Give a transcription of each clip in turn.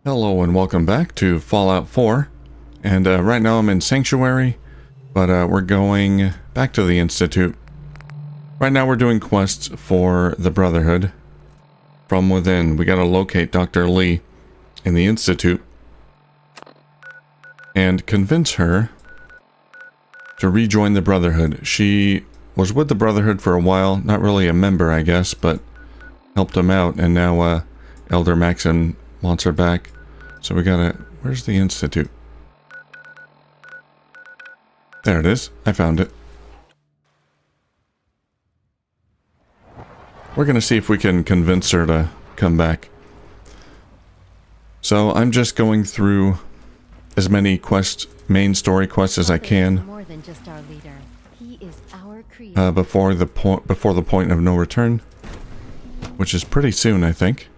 Hello and welcome back to Fallout 4, and right now I'm in Sanctuary, but we're going back to the Institute. Right now we're doing quests for the Brotherhood. From within, we gotta locate Dr. Lee in the Institute and convince her to rejoin the Brotherhood. She was with the Brotherhood for a while, not really a member I guess, but helped them out, and now Elder Maxon wants her back. So we gotta... where's the Institute? There it is. I found it. We're gonna see if we can convince her to come back. So I'm just going through as many quests, main story quests as I can. More than just our leader. He is our creator. Before the point of no return, which is pretty soon, I think.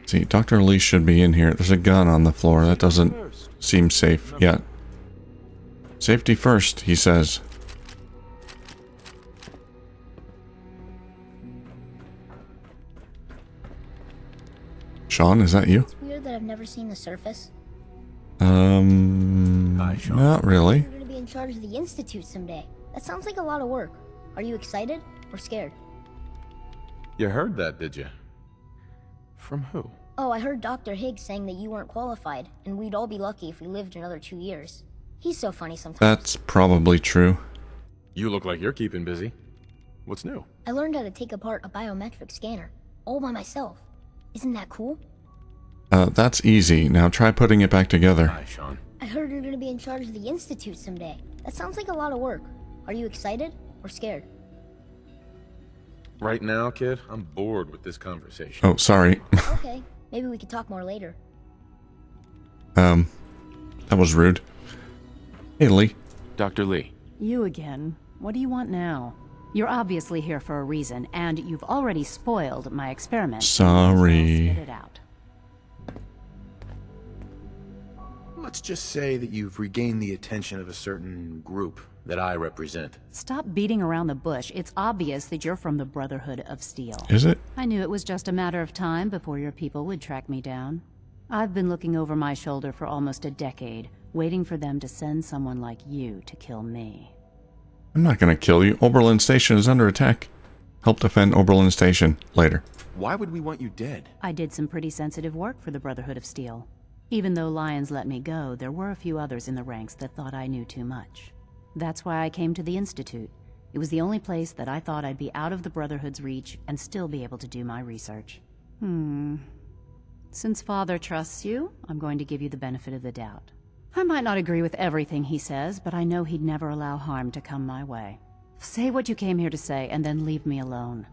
See, Dr. Lee should be in here. There's a gun on the floor. That doesn't seem safe yet. Safety first, he says. Sean, is that you? It's weird that I've never seen the surface. Hi, Sean. Not really. You're gonna be in charge of the Institute someday. That sounds like a lot of work. Are you excited or scared? You heard that, did you? From who? Oh, I heard Dr. Higgs saying that you weren't qualified, and we'd all be lucky if we lived another 2 years. He's so funny sometimes. That's probably true. You look like you're keeping busy. What's new? I learned how to take apart a biometric scanner, all by myself. Isn't that cool? That's easy. Now try putting it back together. Hi, Sean. I heard you're gonna be in charge of the Institute someday. That sounds like a lot of work. Are you excited or scared? Right now, kid, I'm bored with this conversation. Oh, sorry. Okay, maybe we could talk more later. That was rude. Hey, Lee. Dr. Lee. You again. What do you want now? You're obviously here for a reason, and you've already spoiled my experiment. Sorry. Spit it out. Let's just say that you've regained the attention of a certain group that I represent. Stop beating around the bush. It's obvious that you're from the Brotherhood of Steel. Is it? I knew it was just a matter of time before your people would track me down. I've been looking over my shoulder for almost a decade, waiting for them to send someone like you to kill me. I'm not gonna kill you. Oberlin Station is under attack. Help defend Oberlin Station later. Why would we want you dead? I did some pretty sensitive work for the Brotherhood of Steel. Even though Lyons let me go, there were a few others in the ranks that thought I knew too much. That's why I came to the Institute. It was the only place that I thought I'd be out of the Brotherhood's reach and still be able to do my research. Since Father trusts you, I'm going to give you the benefit of the doubt. I might not agree with everything he says, but I know he'd never allow harm to come my way. Say what you came here to say, and then leave me alone.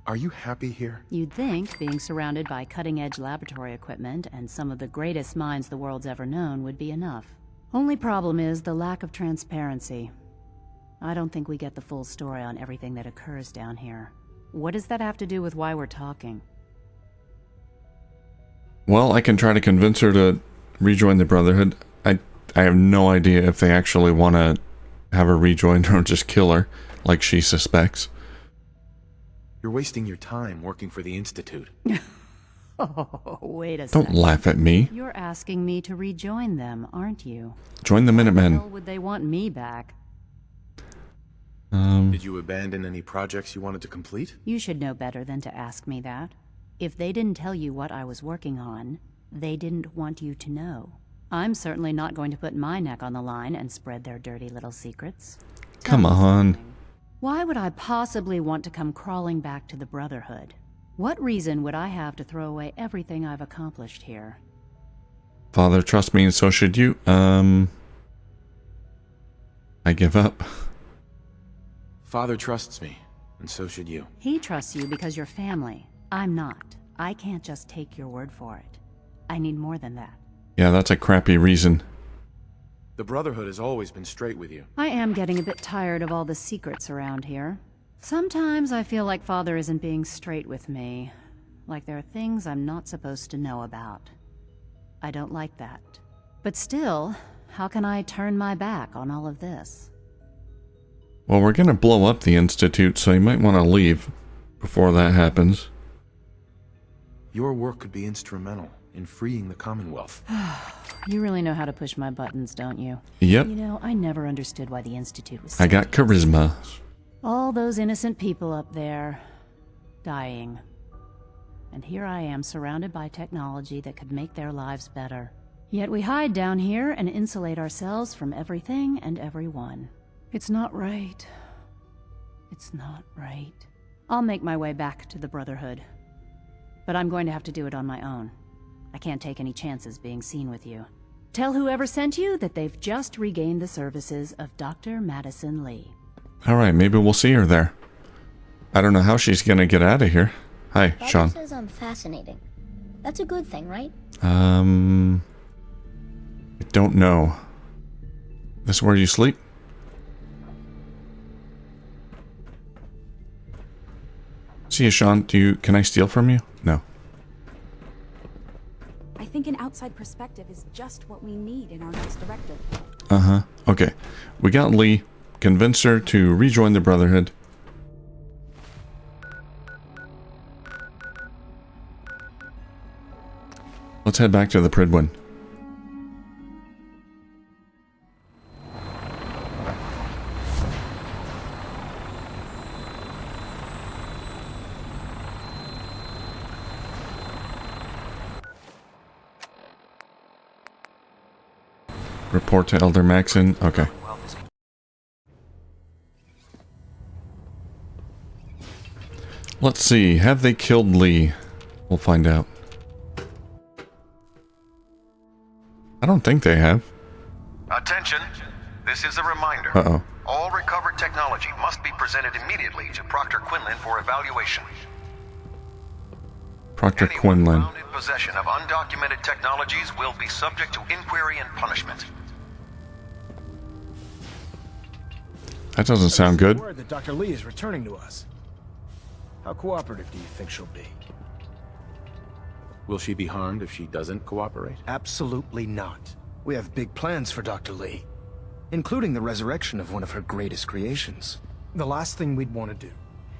Are you happy here? You'd think being surrounded by cutting-edge laboratory equipment and some of the greatest minds the world's ever known would be enough. Only problem is the lack of transparency. I don't think we get the full story on everything that occurs down here. What does that have to do with why we're talking? Well, I can try to convince her to rejoin the Brotherhood. I have no idea if they actually want to have her rejoin or just kill her, like she suspects. You're wasting your time working for the Institute. Oh, wait a second. Don't laugh at me. You're asking me to rejoin them, aren't you? Join the Why Minutemen. would they want me back? Did you abandon any projects you wanted to complete? You should know better than to ask me that. If they didn't tell you what I was working on, they didn't want you to know. I'm certainly not going to put my neck on the line and spread their dirty little secrets. Come Tell me on. something. Why would I possibly want to come crawling back to the Brotherhood? What reason would I have to throw away everything I've accomplished here? Father trusts me and so should you. I give up. Father trusts me, and so should you. He trusts you because you're family. I'm not. I can't just take your word for it. I need more than that. Yeah, that's a crappy reason. The Brotherhood has always been straight with you. I am getting a bit tired of all the secrets around here. Sometimes I feel like Father isn't being straight with me. Like there are things I'm not supposed to know about. I don't like that. But still, how can I turn my back on all of this? Well, we're gonna blow up the Institute, so you might want to leave before that happens. Your work could be instrumental in freeing the Commonwealth. You really know how to push my buttons, don't you? Yep. You know, I never understood why the Institute was I got so charisma. all those innocent people up there, dying. And here I am, surrounded by technology that could make their lives better. Yet we hide down here and insulate ourselves from everything and everyone. It's not right. It's not right. I'll make my way back to the Brotherhood. But I'm going to have to do it on my own. I can't take any chances being seen with you. Tell whoever sent you that they've just regained the services of Dr. Madison Lee. Alright, maybe we'll see her there. I don't know how she's gonna get out of here. Hi, Father Sean. says I'm fascinating. That's a good thing, right? I don't know. This is where you sleep? See you, Sean. Can I steal from you? No. I think an outside perspective is just what we need in our next directive. Uh-huh. Okay. We got Lee. Convince her to rejoin the Brotherhood. Let's head back to the Pridwin. Report to Elder Maxon. Okay. Let's see. Have they killed Lee? We'll find out. I don't think they have. Attention. This is a reminder. Uh-oh. All recovered technology must be presented immediately to Proctor Quinlan for evaluation. Proctor Anyone Quinlan. found in possession of undocumented technologies will be subject to inquiry and punishment. That doesn't sound good. Word that Dr. Lee is returning to us. How cooperative do you think she'll be? Will she be harmed if she doesn't cooperate? Absolutely not. We have big plans for Dr. Lee, including the resurrection of one of her greatest creations. The last thing we'd want to do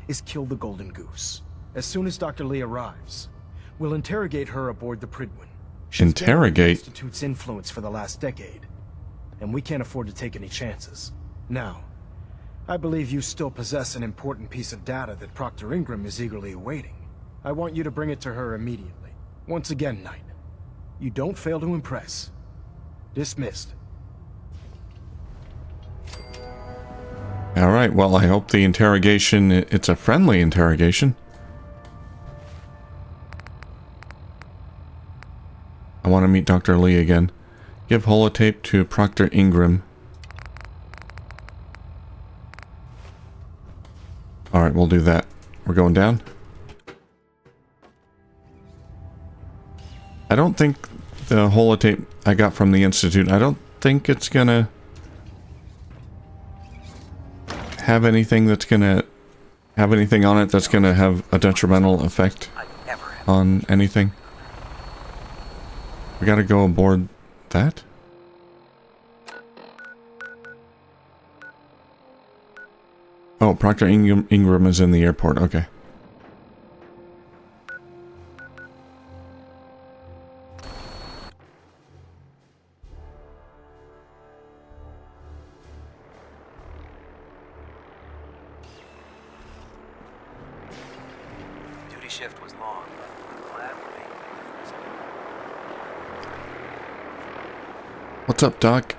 is kill the Golden Goose. As soon as Dr. Lee arrives, we'll interrogate her aboard the Pridwin. She's Interrogate? been under the Institute's influence for the last decade, and we can't afford to take any chances. Now, I believe you still possess an important piece of data that Proctor Ingram is eagerly awaiting. I want you to bring it to her immediately. Once again, Knight, you don't fail to impress. Dismissed. Alright, well, I hope the interrogation, it's a friendly interrogation. I want to meet Dr. Lee again. Give holotape to Proctor Ingram. Alright, we'll do that. We're going down. I don't think the holotape I got from the Institute, I don't think it's gonna have anything that's gonna have anything on it that's gonna have a detrimental effect on anything. We gotta go aboard that? Oh, Proctor Ingram is in the airport. Okay. Duty shift was long, but I'm glad we made the difference. What's up, Doc?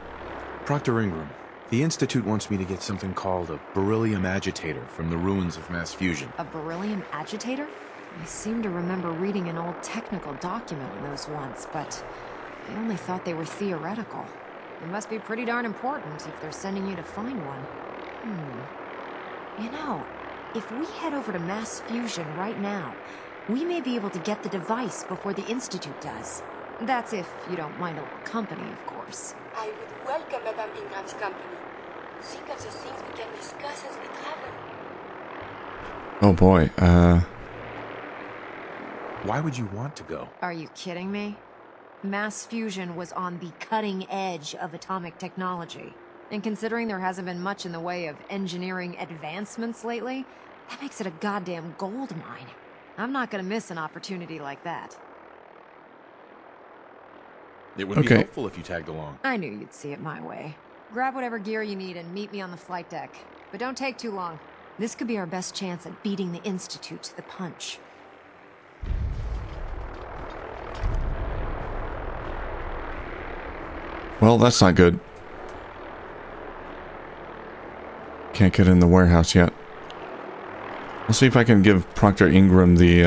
Proctor Ingram, the Institute wants me to get something called a beryllium agitator from the ruins of mass fusion. A beryllium agitator? I seem to remember reading an old technical document on those once, but I only thought they were theoretical. They must be pretty darn important if they're sending you to find one. You know, if we head over to mass fusion right now, we may be able to get the device before the Institute does. That's if you don't mind a little company, of course. I would welcome Madame Ingram's company. Think of the things we can discuss as we travel. Oh boy, Why would you want to go? Are you kidding me? Mass fusion was on the cutting edge of atomic technology. And considering there hasn't been much in the way of engineering advancements lately, that makes it a goddamn gold mine. I'm not gonna miss an opportunity like that. It would be Okay. helpful if you tagged along. I knew you'd see it my way. Grab whatever gear you need and meet me on the flight deck. But don't take too long. This could be our best chance at beating the Institute to the punch. Well, that's not good. Can't get in the warehouse yet. I'll see if I can give Proctor Ingram the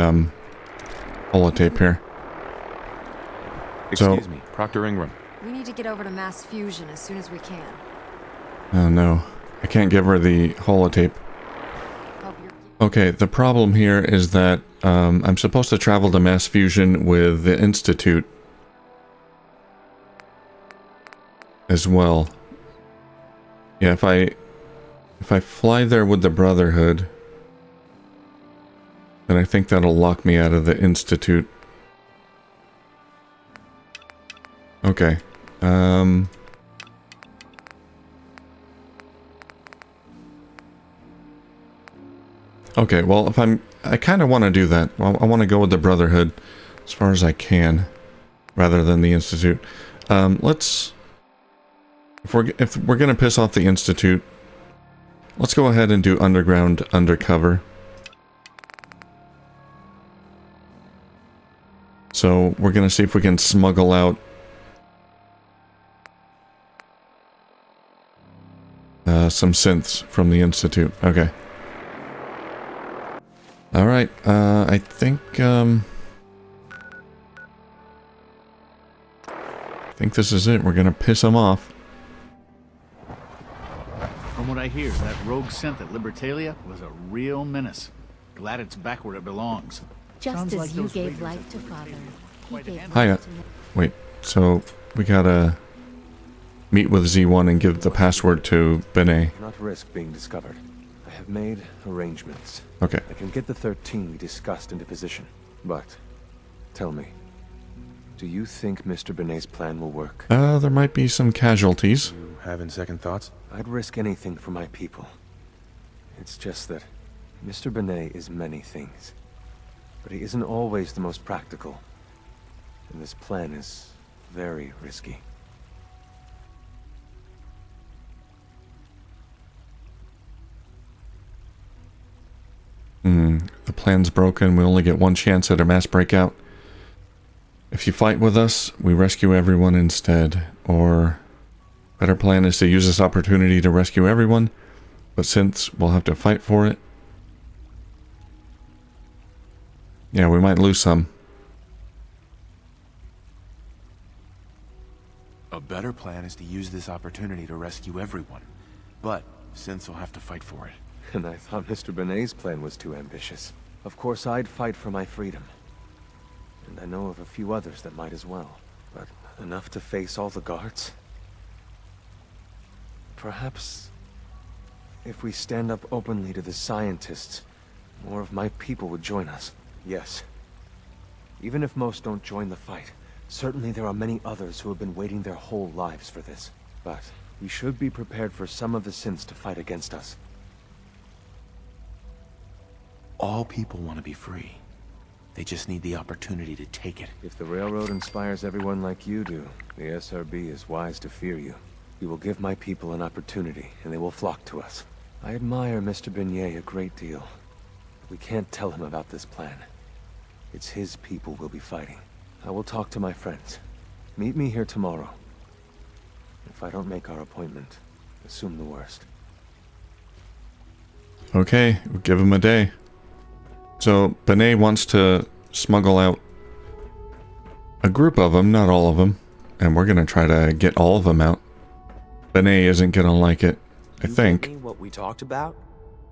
holotape here. Excuse me, Proctor Ingram. We need to get over to mass fusion as soon as we can. Oh no, I can't give her the holotape. Hope you're... Okay, the problem here is that I'm supposed to travel to mass fusion with the Institute as well. Yeah, if I fly there with the Brotherhood, then I think that'll lock me out of the Institute. Okay. Okay, well, if I kind of want to do that. Well, I want to go with the Brotherhood as far as I can, rather than the Institute. Let's... If we're gonna piss off the Institute, let's go ahead and do underground undercover. So we're gonna see if we can smuggle out some synths from the Institute. Okay. All right. I think this is it. We're gonna piss them off. From what I hear, that rogue synth at Libertalia was a real menace. Glad it's back where it belongs. Just Sounds as like you those gave raiders life have to really Father, taken he quite an gave end. Hiya. Wait, so we gotta meet with Z1 and give the password to Benet. Not risk being discovered. I have made arrangements. Okay. I can get the 13 we discussed into position. But, tell me, do you think Mr. Benet's plan will work? There might be some casualties. You having second thoughts? I'd risk anything for my people. It's just that Mr. Benet is many things. But he isn't always the most practical. And this plan is very risky. The plan's broken. We only get one chance at a mass breakout. If you fight with us, we rescue everyone instead. Or, better plan is to use this opportunity to rescue everyone, but since we'll have to fight for it, yeah, we might lose some. A better plan is to use this opportunity to rescue everyone. But Synths will have to fight for it. And I thought Mr. Benet's plan was too ambitious. Of course, I'd fight for my freedom. And I know of a few others that might as well. But enough to face all the guards? Perhaps if we stand up openly to the scientists, more of my people would join us. Yes. Even if most don't join the fight, certainly there are many others who have been waiting their whole lives for this. But we should be prepared for some of the synths to fight against us. All people want to be free. They just need the opportunity to take it. If the Railroad inspires everyone like you do, the SRB is wise to fear you. You will give my people an opportunity, and they will flock to us. I admire Mr. Benet a great deal. We can't tell him about this plan. It's his people we'll be fighting. I will talk to my friends. Meet me here tomorrow. If I don't make our appointment, assume the worst. Okay, we'll give him a day. So, Benet wants to smuggle out a group of them, not all of them. And we're gonna try to get all of them out. Benet isn't gonna like it, I think. You what we talked about,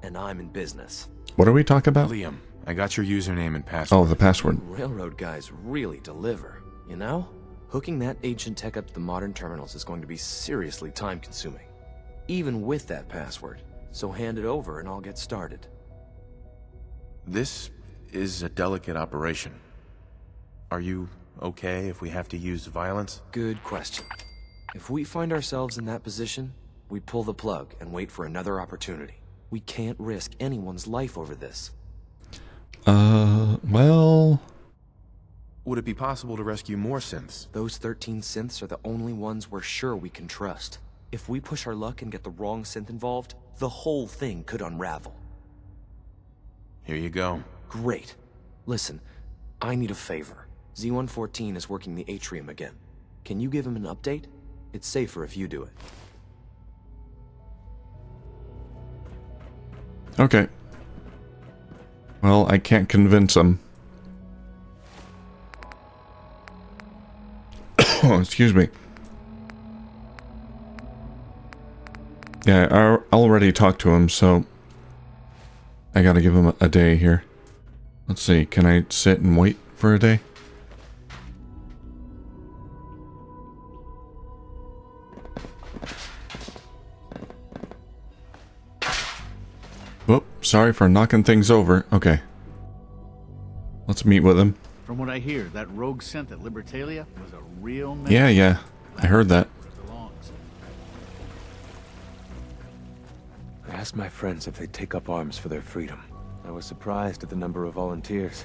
and I'm in business. What are we talking about? Liam, I got your username and password. Oh, the password. Railroad guys really deliver, you know? Hooking that ancient tech up to the modern terminals is going to be seriously time-consuming. Even with that password. So hand it over and I'll get started. This is a delicate operation. Are you okay if we have to use violence? Good question. If we find ourselves in that position, we pull the plug and wait for another opportunity. We can't risk anyone's life over this. Well... Would it be possible to rescue more synths? Those 13 synths are the only ones we're sure we can trust. If we push our luck and get the wrong synth involved, the whole thing could unravel. Here you go. Great. Listen, I need a favor. Z-114 is working the atrium again. Can you give him an update? It's safer if you do it. Okay. Well, I can't convince him. Oh, excuse me. Yeah, I already talked to him, so I gotta give him a day here. Let's see, can I sit and wait for a day? Whoop, sorry for knocking things over. Okay. Let's meet with him. From what I hear, that rogue synth at Libertalia was a real mess. Yeah, I heard that. I asked my friends if they'd take up arms for their freedom. I was surprised at the number of volunteers.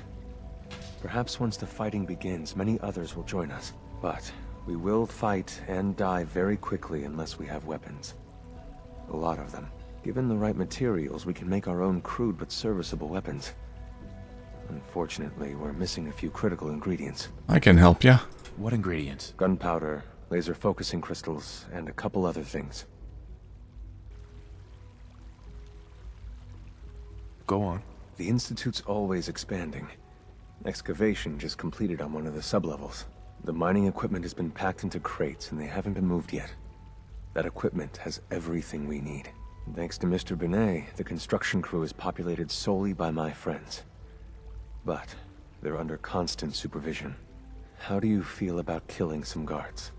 Perhaps once the fighting begins, many others will join us. But we will fight and die very quickly unless we have weapons. A lot of them. Given the right materials, we can make our own crude but serviceable weapons. Unfortunately, we're missing a few critical ingredients. I can help ya. What ingredients? Gunpowder, laser focusing crystals, and a couple other things. Go on. The Institute's always expanding. Excavation just completed on one of the sublevels. The mining equipment has been packed into crates and they haven't been moved yet. That equipment has everything we need. Thanks to Mr. Benet, the construction crew is populated solely by my friends. But they're under constant supervision. How do you feel about killing some guards?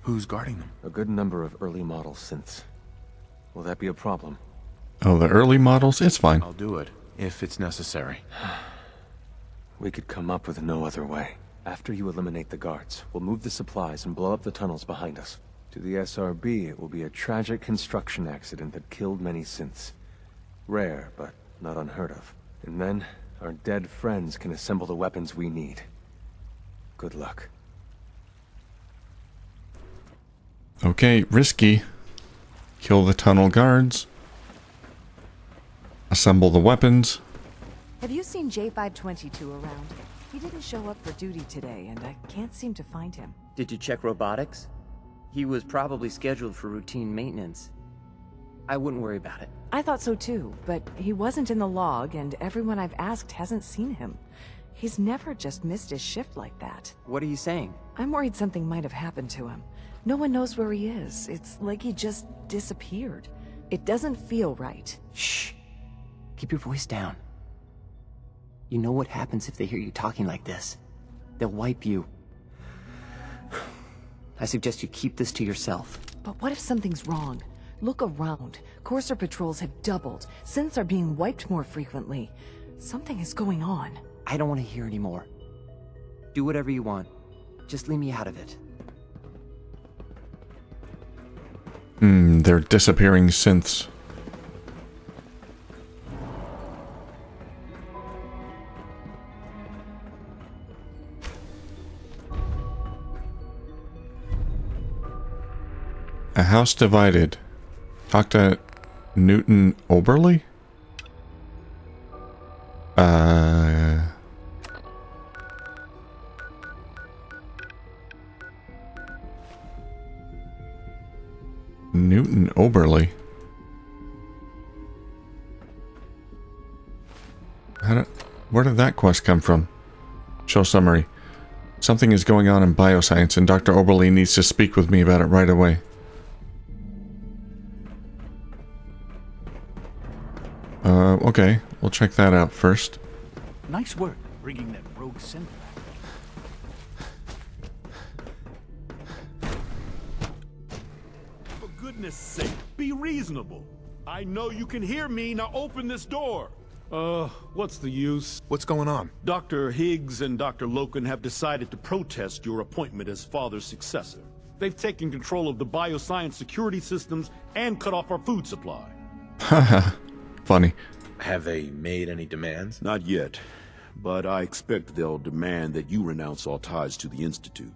Who's guarding them? A good number of early model synths. Will that be a problem? Oh, the early models? It's fine. I'll do it, if it's necessary. We could come up with no other way. After you eliminate the guards, we'll move the supplies and blow up the tunnels behind us. To the SRB, it will be a tragic construction accident that killed many synths. Rare, but not unheard of. And then, our dead friends can assemble the weapons we need. Good luck. Okay, risky. Kill the tunnel guards. Assemble the weapons. Have you seen J522 around? He didn't show up for duty today, and I can't seem to find him. Did you check robotics? He was probably scheduled for routine maintenance. I wouldn't worry about it. I thought so too, but he wasn't in the log, and everyone I've asked hasn't seen him. He's never just missed his shift like that. What are you saying? I'm worried something might have happened to him. No one knows where he is. It's like he just disappeared. It doesn't feel right. Shh. Keep your voice down. You know what happens if they hear you talking like this. They'll wipe you. I suggest you keep this to yourself. But what if something's wrong? Look around. Courser patrols have doubled. Synths are being wiped more frequently. Something is going on. I don't want to hear any more. Do whatever you want. Just leave me out of it. They're disappearing synths. A house divided. Talk to Newton Oberly? Newton Oberly? Where did that quest come from? Show summary. Something is going on in bioscience and Dr. Oberly needs to speak with me about it right away. Okay, we'll check that out first. Nice work bringing that rogue synth back. For goodness sake, be reasonable. I know you can hear me, now open this door. What's the use? What's going on? Dr. Higgs and Dr. Loken have decided to protest your appointment as father's successor. They've taken control of the bioscience security systems and cut off our food supply. Haha, funny. Have they made any demands? Not yet, but I expect they'll demand that you renounce all ties to the Institute.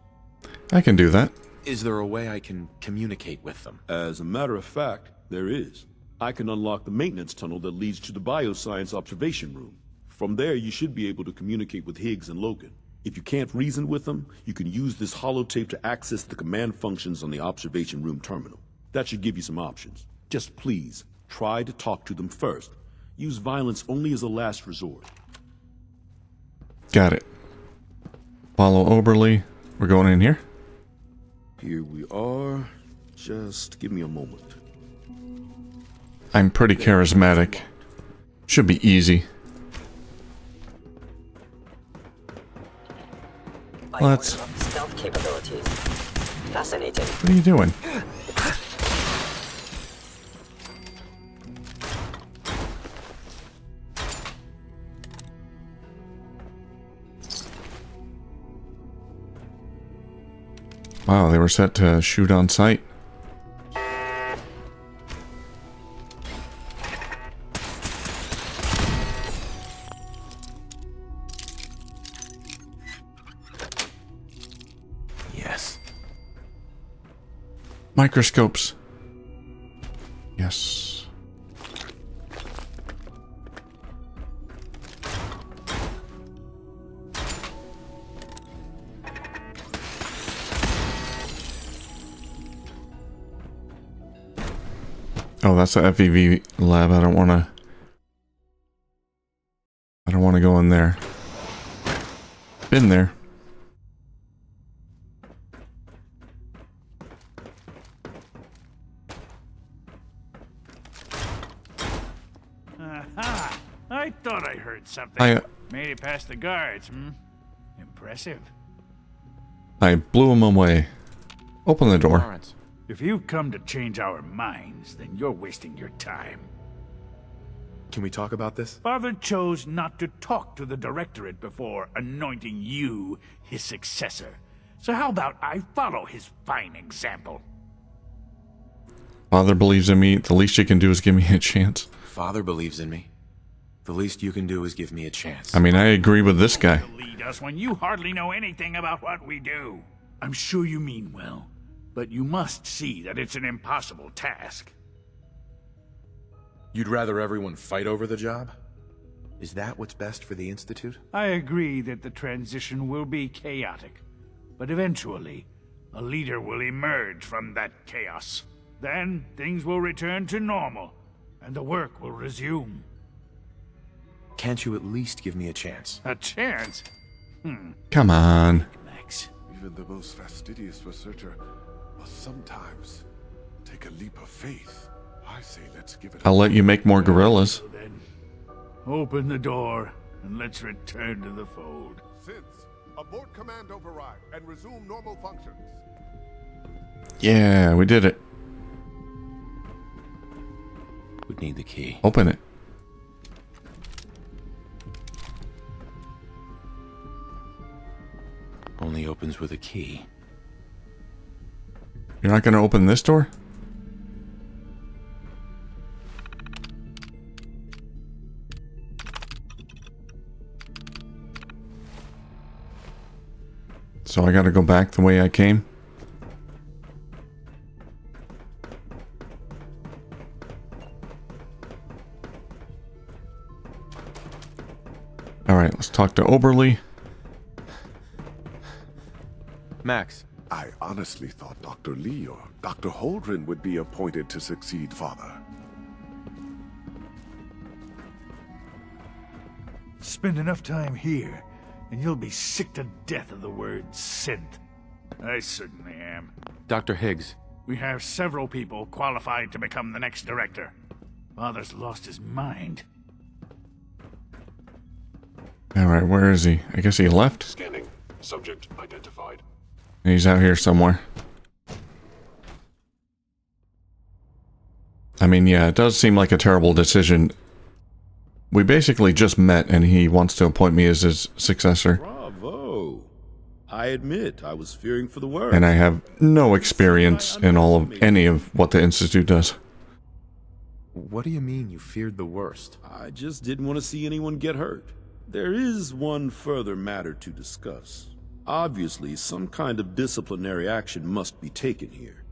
I can do that. Is there a way I can communicate with them? As a matter of fact, there is. I can unlock the maintenance tunnel that leads to the bioscience observation room. From there, you should be able to communicate with Higgs and Logan. If you can't reason with them, you can use this holotape to access the command functions on the observation room terminal. That should give you some options. Just please, try to talk to them first. Use violence only as a last resort. Got it. Follow Oberly. We're going in here? Here we are. Just give me a moment. I'm pretty charismatic. Should be easy. Let's... Stealth capabilities. Fascinating. What are you doing? Wow, they were set to shoot on sight. Yes. Microscopes. Yes. Oh, that's the FEV lab. I don't want to go in there. Been there. Aha! I thought I heard something. Made it past the guards, Impressive. I blew him away. Open the door. If you've come to change our minds, then you're wasting your time. Can we talk about this? Father chose not to talk to the Directorate before anointing you his successor. So how about I follow his fine example? Father believes in me. The least you can do is give me a chance. Father believes in me. The least you can do is give me a chance. I mean, I agree with this guy. Lead us when you hardly know anything about what we do. I'm sure you mean well, but you must see that it's an impossible task. You'd rather everyone fight over the job? Is that what's best for the Institute? I agree that the transition will be chaotic, but eventually, a leader will emerge from that chaos. Then, things will return to normal, and the work will resume. Can't you at least give me a chance? A chance? Come on. Max. Even the most fastidious researcher must sometimes take a leap of faith. I say let's give it I'll let you make more gorillas. Then, open the door, and let's return to the fold. Since, abort command override and resume normal functions. Yeah, we did it. Would need the key. Open it. Only opens with a key. You're not going to open this door? So I got to go back the way I came? Alright, let's talk to Oberly. Max. I honestly thought Dr. Lee or Dr. Holdren would be appointed to succeed Father. Spend enough time here, and you'll be sick to death of the word synth. I certainly am. Dr. Higgs. We have several people qualified to become the next director. Father's lost his mind. Alright, where is he? I guess he left? Scanning. Subject identified. He's out here somewhere. I mean, yeah, it does seem like a terrible decision. We basically just met and he wants to appoint me as his successor. Bravo. I admit, I was fearing for the worst. And I have no experience in any of what the Institute does. What do you mean you feared the worst? I just didn't want to see anyone get hurt. There is one further matter to discuss. Obviously, some kind of disciplinary action must be taken here.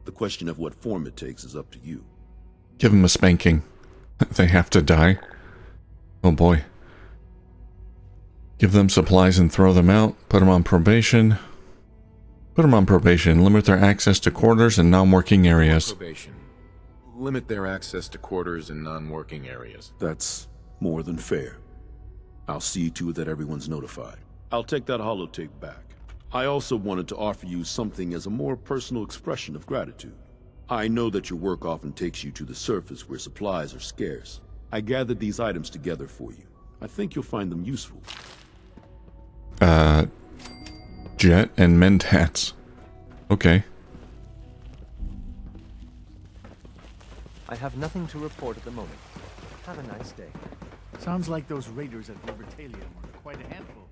The question of what form it takes is up to you. Give them a spanking. They have to die. Oh boy. Give them supplies and throw them out. Put them on probation. Put them on probation. Limit their access to quarters and non-working areas. Probation. Limit their access to quarters and non-working areas. That's more than fair. I'll see to it that everyone's notified. I'll take that holotape back. I also wanted to offer you something as a more personal expression of gratitude. I know that your work often takes you to the surface where supplies are scarce. I gathered these items together for you. I think you'll find them useful. Jet and Mentats. Okay. I have nothing to report at the moment. Have a nice day. Sounds like those raiders at Libertalia were quite a handful.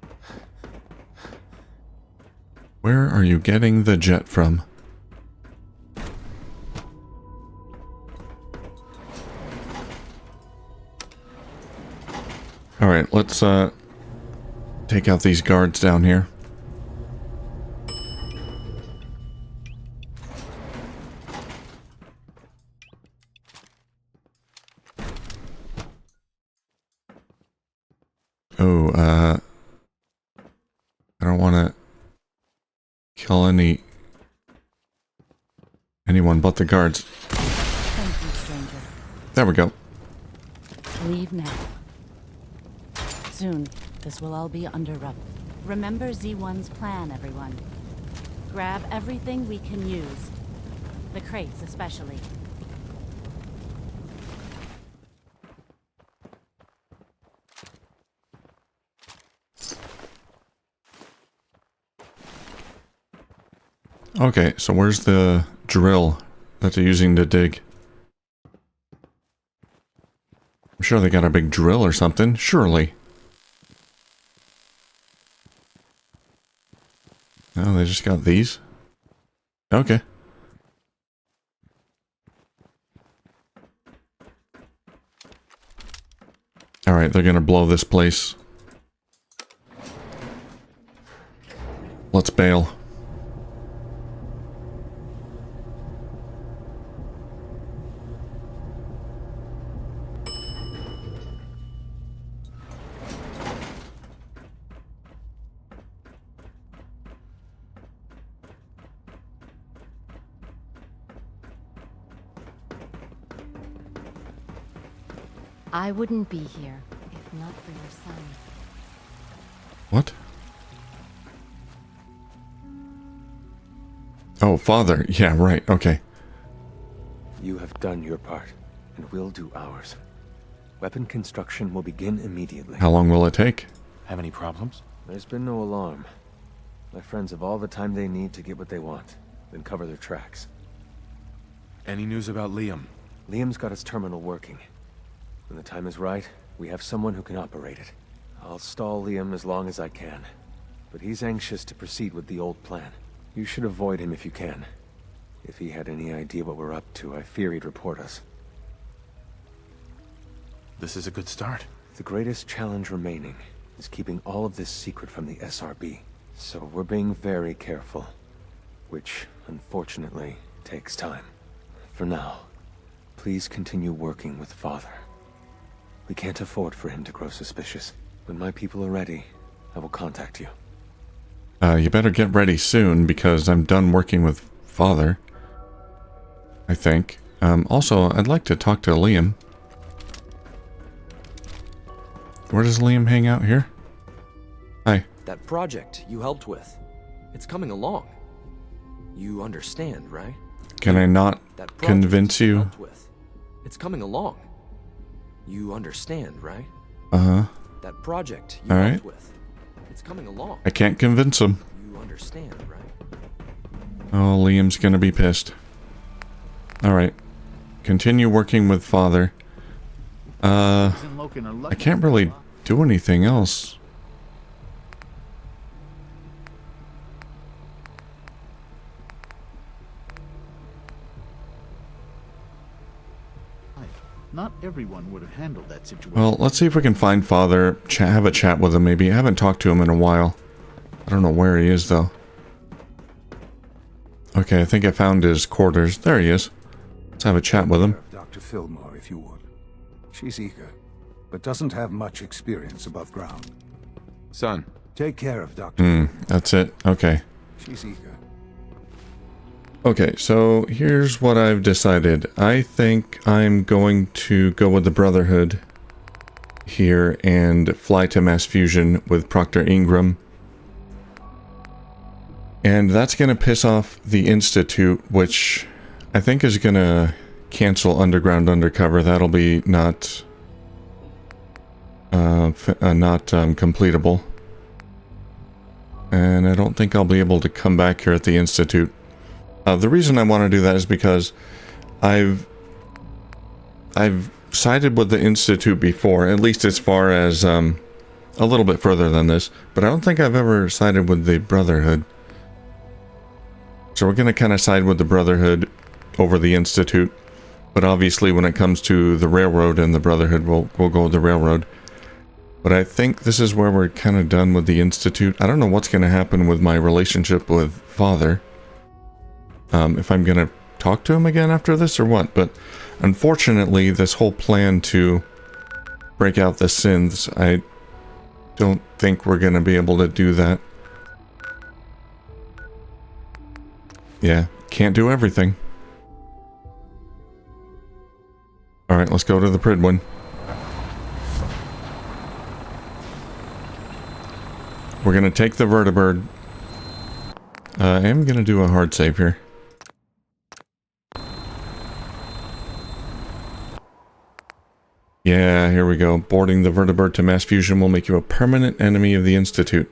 Where are you getting the jet from? Alright, let's take out these guards down here. Oh, I don't want to kill anyone but the guards. Thank you, stranger. There we go. Leave now. Soon, this will all be under wrap. Remember Z1's plan, everyone. Grab everything we can use. The crates, especially. Okay, so where's the drill that they're using to dig? I'm sure they got a big drill or something, surely. No, they just got these? Okay. Alright, they're gonna blow this place. Let's bail. I wouldn't be here if not for your son. What? Oh, father. Yeah, right. Okay. You have done your part, and we'll do ours. Weapon construction will begin immediately. How long will it take? Have any problems? There's been no alarm. My friends have all the time they need to get what they want, then cover their tracks. Any news about Liam? Liam's got his terminal working. When the time is right, we have someone who can operate it. I'll stall Liam as long as I can, but he's anxious to proceed with the old plan. You should avoid him if you can. If he had any idea what we're up to, I fear he'd report us. This is a good start. The greatest challenge remaining is keeping all of this secret from the SRB. So we're being very careful, which, unfortunately, takes time. For now, please continue working with Father. We can't afford for him to grow suspicious. When my people are ready, I will contact you. You better get ready soon, because I'm done working with Father. I think. Also, I'd like to talk to Liam. Where does Liam hang out here? Hi. That project you helped with, it's coming along. You understand, right? Can I not convince you? Helped with, it's coming along. You understand, right? Uh-huh. That project you helped with, it's coming along. I can't convince him. You understand, right? Oh, Liam's gonna be pissed. Alright. Continue working with Father. I can't really do anything else. everyone would have handled that situation. Well, let's see if we can find Father, have a chat with him maybe. I haven't talked to him in a while. I don't know where he is though. Okay, I think I found his quarters. There he is. Let's have a chat with him. Dr. Fillmore, if you would. She's eager, but doesn't have much experience above ground. Son. Take care of Dr. That's it. Okay. She's eager. Okay, so here's what I've decided. I think I'm going to go with the Brotherhood here and fly to mass fusion with Proctor Ingram. And that's going to piss off the Institute, which I think is going to cancel Underground Undercover. That'll be not completable. And I don't think I'll be able to come back here at the Institute. The reason I want to do that is because I've sided with the Institute before, at least as far as a little bit further than this, but I don't think I've ever sided with the Brotherhood. So we're going to kind of side with the Brotherhood over the Institute, but obviously when it comes to the Railroad and the Brotherhood, we'll go with the Railroad. But I think this is where we're kind of done with the Institute. I don't know what's going to happen with my relationship with Father. If I'm going to talk to him again after this or what, but unfortunately this whole plan to break out the synths, I don't think we're going to be able to do that. Yeah, can't do everything. Alright, let's go to the Pridwin. We're going to take the Vertibird. I am going to do a hard save here. Yeah, here we go. Boarding the Vertibird to mass fusion will make you a permanent enemy of the Institute.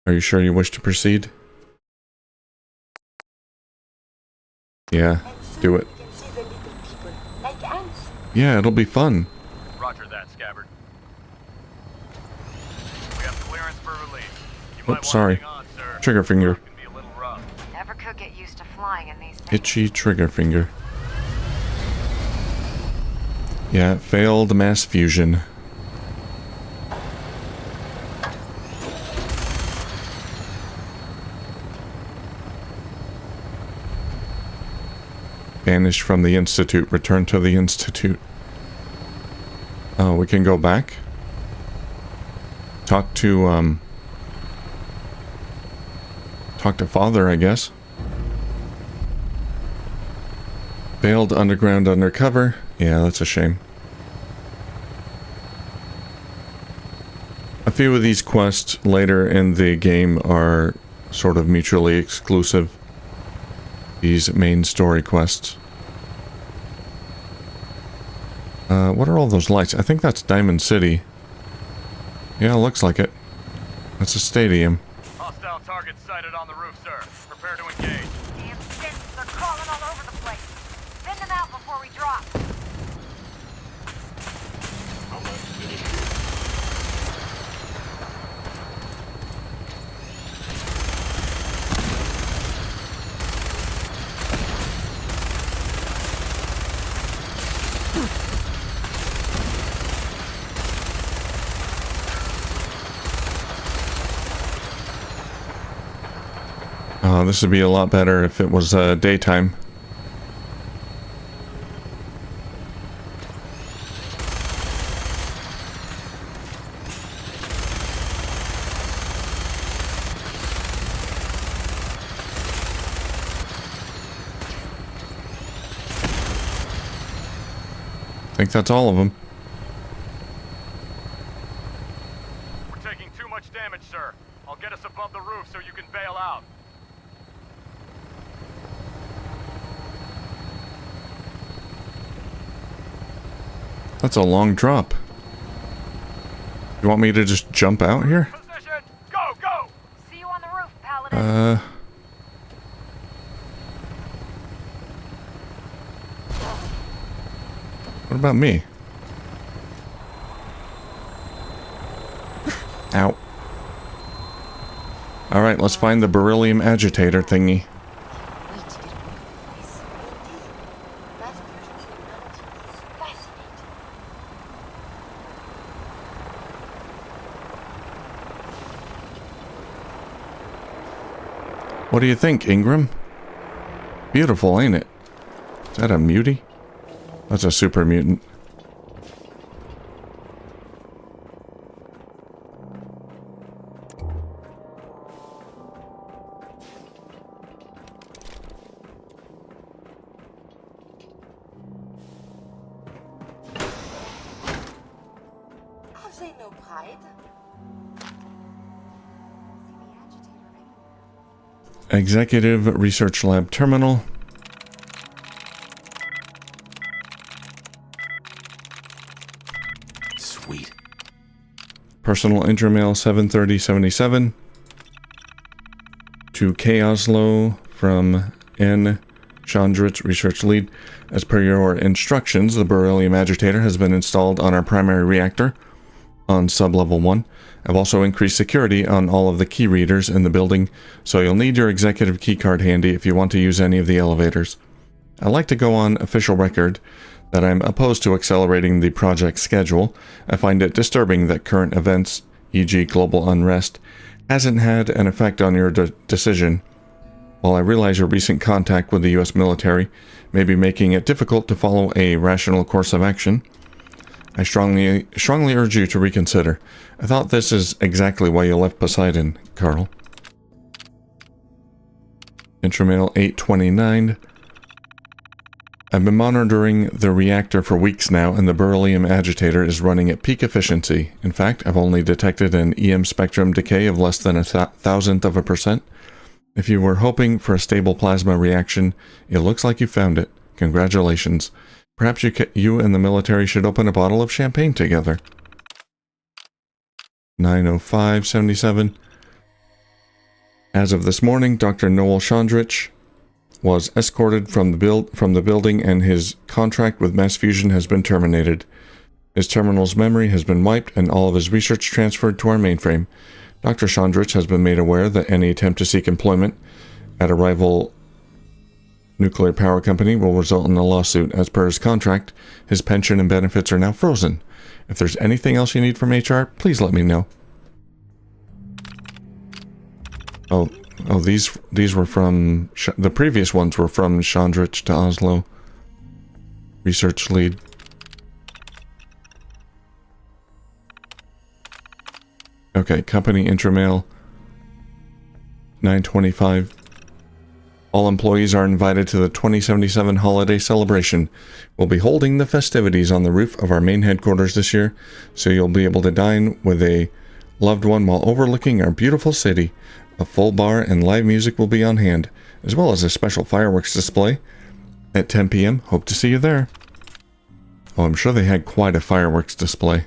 Are you sure you wish to proceed? Yeah, do it. Yeah, it'll be fun. Roger that, Scabbard. We have clearance for release. Oops, sorry. Trigger finger. Never could get used to flying in these things. Itchy trigger finger. Yeah, failed mass fusion. Banished from the Institute. Return to the Institute. Oh, we can go back? Talk to Father, I guess. Failed Underground Undercover. Yeah, that's a shame. A few of these quests later in the game are sort of mutually exclusive. These main story quests. What are all those lights? I think that's Diamond City. Yeah, looks like it. That's a stadium. Hostile target sighted on the roof, sir. Prepare to engage. Damn synths, they're crawling all over the place. Send them out before we drop. This would be a lot better if it was daytime. I think that's all of them. We're taking too much damage, sir. I'll get us above the roof so you can bail out. That's a long drop. You want me to just jump out here? Position! Go, go! See you on the roof, Paladin. What about me? Ow. Alright, let's find the beryllium agitator thingy. Mass fusion technology is fascinating. What do you think, Ingram? Beautiful, ain't it? Is that a mutie? That's a super mutant. Have they no pride? Executive Research Lab Terminal. Sweet. Personal Intramail 73077 to K. Oslo from N. Chandritz, Research Lead. As per your instructions, the beryllium agitator has been installed on our primary reactor on sub-level 1. I've also increased security on all of the key readers in the building, so you'll need your executive keycard handy if you want to use any of the elevators. I'd like to go on official record that I'm opposed to accelerating the project schedule. I find it disturbing that current events, e.g. global unrest, hasn't had an effect on your decision. While I realize your recent contact with the U.S. military may be making it difficult to follow a rational course of action, I strongly urge you to reconsider. I thought this is exactly why you left Poseidon, Carl. Intramail 829. I've been monitoring the reactor for weeks now, and the beryllium agitator is running at peak efficiency. In fact, I've only detected an EM spectrum decay of less than 0.1%. If you were hoping for a stable plasma reaction, it looks like you found it. Congratulations. Perhaps you and the military should open a bottle of champagne together. 90577. As of this morning, Dr. Noel Chandritz was escorted from the building, and his contract with Mass Fusion has been terminated. His terminal's memory has been wiped and all of his research transferred to our mainframe. Dr. Chandritz has been made aware that any attempt to seek employment at a rival nuclear power company will result in a lawsuit. As per his contract, his pension and benefits are now frozen. If there's anything else you need from HR, please let me know. Oh, these were from... the previous ones were from Chandritz to Oslo. Research lead. Okay, company intramail 925. All employees are invited to the 2077 holiday celebration. We'll be holding the festivities on the roof of our main headquarters this year, so you'll be able to dine with a loved one while overlooking our beautiful city. A full bar and live music will be on hand, as well as a special fireworks display at 10 p.m. Hope to see you there. Oh, I'm sure they had quite a fireworks display.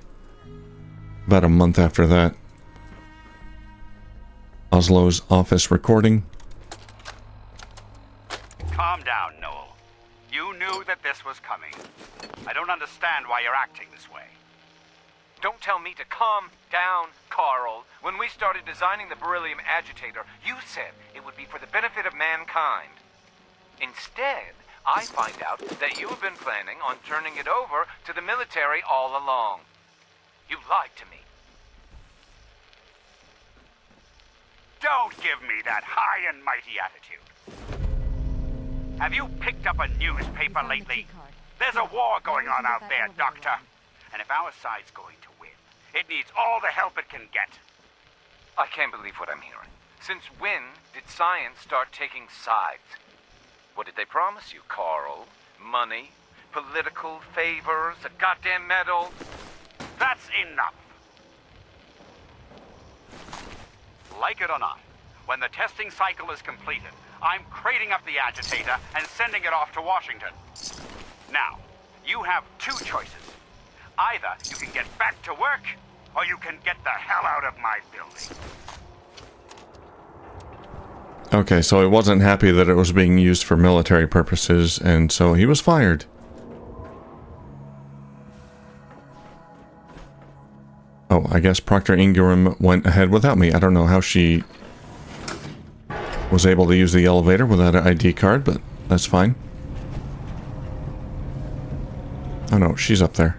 About a month after that. Oslo's office recording. Calm down, Noel. You knew that this was coming. I don't understand why you're acting this way. Don't tell me to calm down, Carl. When we started designing the beryllium agitator, you said it would be for the benefit of mankind. Instead, I find out that you have been planning on turning it over to the military all along. You lied to me. Don't give me that high and mighty attitude. Have you picked up a newspaper lately? There's a war going on out there, Doctor. And if our side's going to win, it needs all the help it can get. I can't believe what I'm hearing. Since when did science start taking sides? What did they promise you, Carl? Money? Political favors? A goddamn medal? That's enough. Like it or not, when the testing cycle is completed, I'm crating up the agitator and sending it off to Washington. Now, you have two choices. Either you can get back to work, or you can get the hell out of my building. Okay, so he wasn't happy that it was being used for military purposes, and so he was fired. Oh, I guess Proctor Ingram went ahead without me. I don't know how she was able to use the elevator without an ID card, but that's fine. Oh no, she's up there.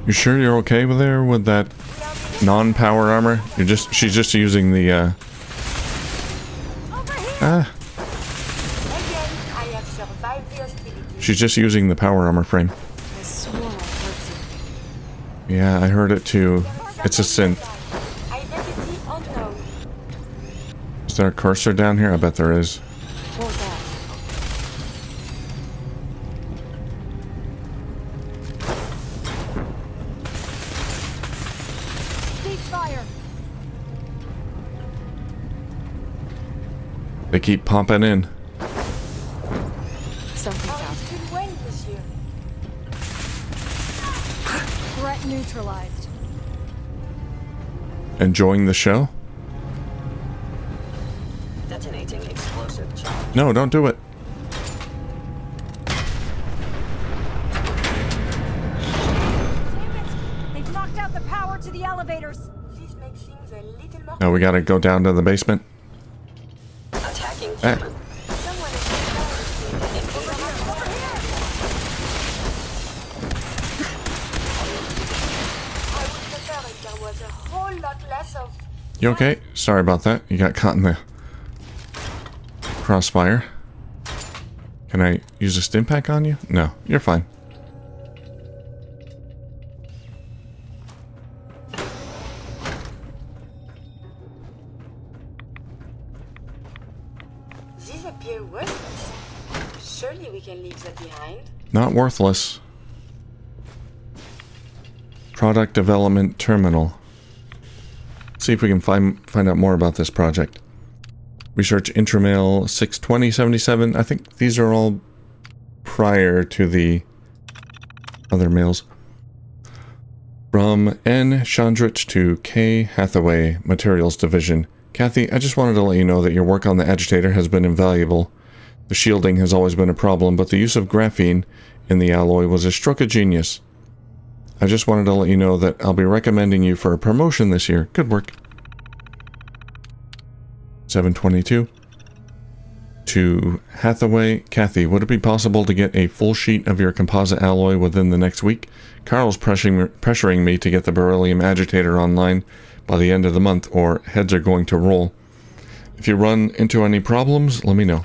You sure you're okay with there with that non-power armor? She's just using the She's just using the power armor frame. Yeah, I heard it too. It's a synth. Is there a cursor down here? I bet there is. They keep popping in. Something's out. Threat neutralized. Enjoying the show? Detonating explosive charge. No, don't do it. They've knocked out the power to the elevators. This makes things a little more. Now we gotta go down to the basement. Attacking Eh. human. You okay? Sorry about that. You got caught in the crossfire. Can I use a stim pack on you? No, you're fine. These appear worthless. Surely we can leave that behind. Not worthless. Product Development Terminal. See if we can find out more about this project. Research Intramail 62077. I think these are all prior to the other mails. From N. Chandrich to K. Hathaway, Materials Division. Kathy, I just wanted to let you know that your work on the agitator has been invaluable. The shielding has always been a problem, but the use of graphene in the alloy was a stroke of genius. I just wanted to let you know that I'll be recommending you for a promotion this year. Good work. 722. To Hathaway. Kathy, would it be possible to get a full sheet of your composite alloy within the next week? Carl's pressuring me to get the beryllium agitator online by the end of the month, or heads are going to roll. If you run into any problems, let me know.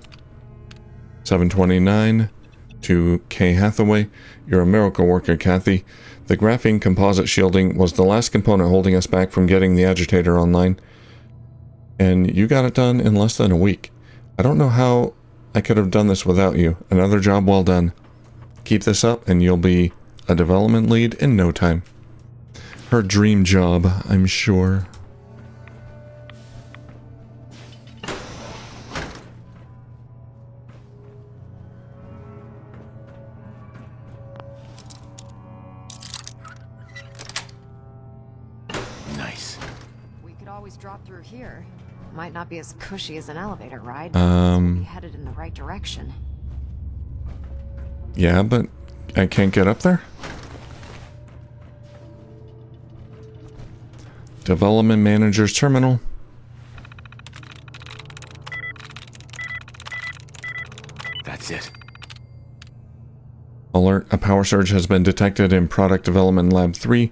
729. To K. Hathaway. You're a miracle worker, Kathy. The graphene composite shielding was the last component holding us back from getting the agitator online, and you got it done in less than a week. I don't know how I could have done this without you. Another job well done. Keep this up and you'll be a development lead in no time. Her dream job, I'm sure. Drop through here. Might not be as cushy as an elevator ride, but we'll be headed in the right direction. Yeah, but I can't get up there? Development Manager's Terminal. That's it. Alert, a power surge has been detected in Product Development Lab 3.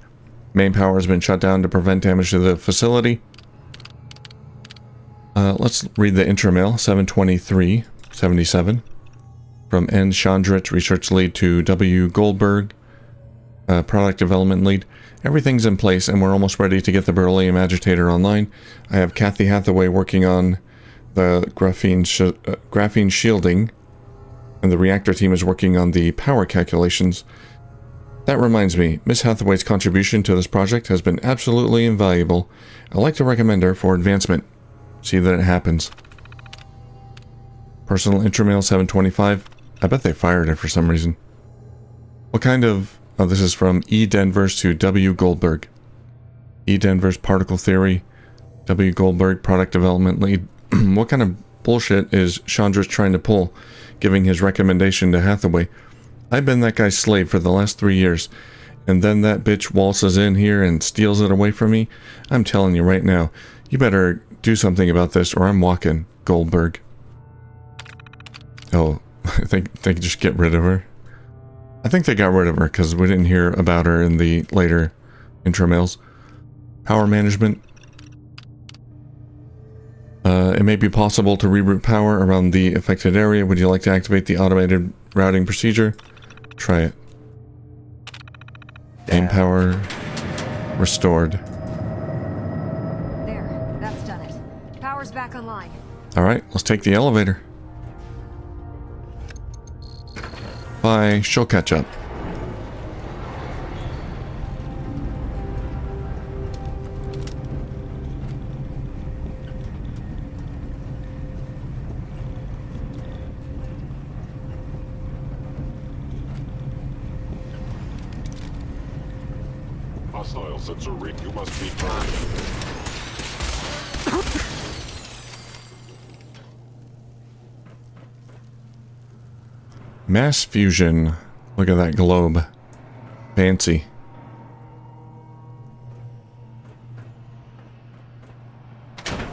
Main power has been shut down to prevent damage to the facility. Let's read the intramail, 72377. From N. Chandrich, Research Lead, to W. Goldberg, Product Development Lead. Everything's in place and we're almost ready to get the beryllium agitator online. I have Kathy Hathaway working on the graphene shielding, and the reactor team is working on the power calculations. That reminds me, Miss Hathaway's contribution to this project has been absolutely invaluable. I'd like to recommend her for advancement. See that it happens. Personal intramail 725. I bet they fired her for some reason. What kind of... Oh, this is from E. Denvers to W. Goldberg. E. Denvers, Particle Theory. W. Goldberg, Product Development Lead. What kind of bullshit is Chandra trying to pull, giving his recommendation to Hathaway? I've been that guy's slave for the last 3 years, and then that bitch waltzes in here and steals it away from me? I'm telling you right now, you better do something about this or I'm walking, Goldberg. Oh, they just get rid of her. I think they got rid of her because we didn't hear about her in the later intro mails. Power management. It may be possible to reroute power around the affected area. Would you like to activate the automated routing procedure? Try it. Main power restored. There, that's done it. Power's back online. Alright, let's take the elevator. Bye, she'll catch up. Hostile sensor rig, you must be burned. Mass fusion. Look at that globe. Fancy.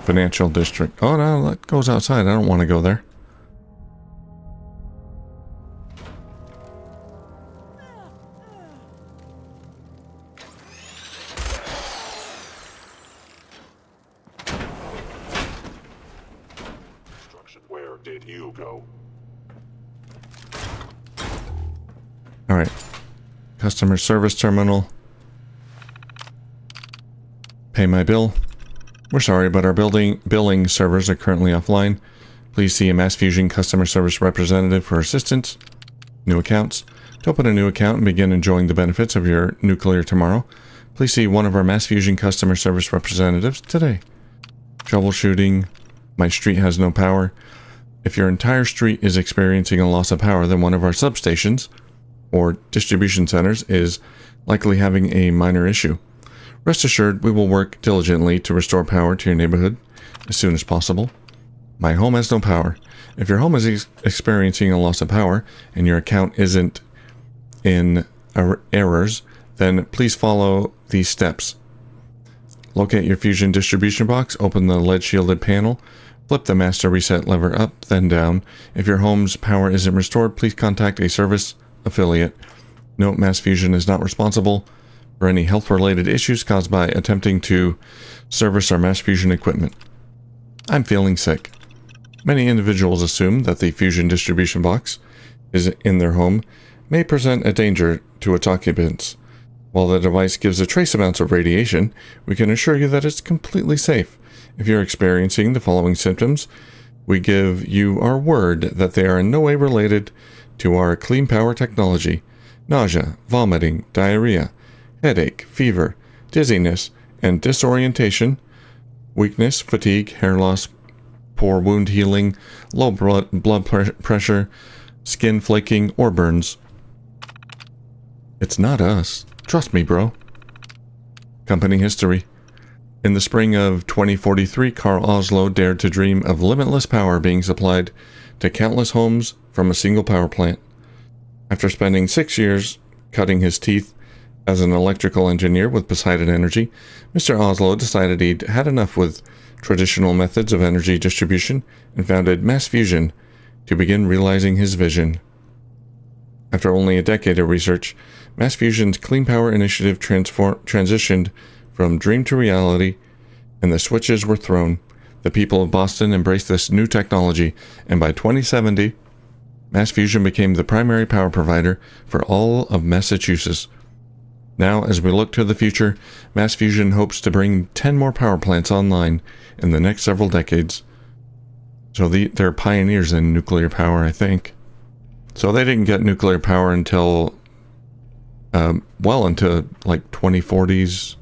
Financial district. Oh no, that goes outside. I don't want to go there. Where did you go? Alright. Customer service terminal. Pay my bill. We're sorry, but our billing servers are currently offline. Please see a Mass Fusion customer service representative for assistance. New accounts. To open a new account and begin enjoying the benefits of your nuclear tomorrow, please see one of our Mass Fusion customer service representatives today. Troubleshooting. My street has no power. If your entire street is experiencing a loss of power, then one of our substations or distribution centers is likely having a minor issue. Rest assured, we will work diligently to restore power to your neighborhood as soon as possible. My home has no power. If your home is experiencing a loss of power and your account isn't in errors, then please follow these steps. Locate your Fusion distribution box, open the lead shielded panel, flip the master reset lever up, then down. If your home's power isn't restored, please contact a service affiliate. Note, Mass Fusion is not responsible for any health-related issues caused by attempting to service our Mass Fusion equipment. I'm feeling sick. Many individuals assume that the Fusion distribution box is in their home may present a danger to its occupants. While the device gives a trace amounts of radiation, we can assure you that it's completely safe. If you're experiencing the following symptoms, we give you our word that they are in no way related to our clean power technology. Nausea, vomiting, diarrhea, headache, fever, dizziness, and disorientation, weakness, fatigue, hair loss, poor wound healing, low blood pressure, skin flaking, or burns. It's not us. Trust me, bro. Company history. In the spring of 2043, Carl Oslo dared to dream of limitless power being supplied to countless homes from a single power plant. After spending 6 years cutting his teeth as an electrical engineer with Poseidon Energy, Mr. Oslo decided he'd had enough with traditional methods of energy distribution and founded Mass Fusion to begin realizing his vision. After only a decade of research, Mass Fusion's Clean Power Initiative transitioned from dream to reality, and the switches were thrown. The people of Boston embraced this new technology, and by 2070, Mass Fusion became the primary power provider for all of Massachusetts. Now, as we look to the future, Mass Fusion hopes to bring 10 more power plants online in the next several decades. So they're pioneers in nuclear power, I think. So they didn't get nuclear power until well into like 2040s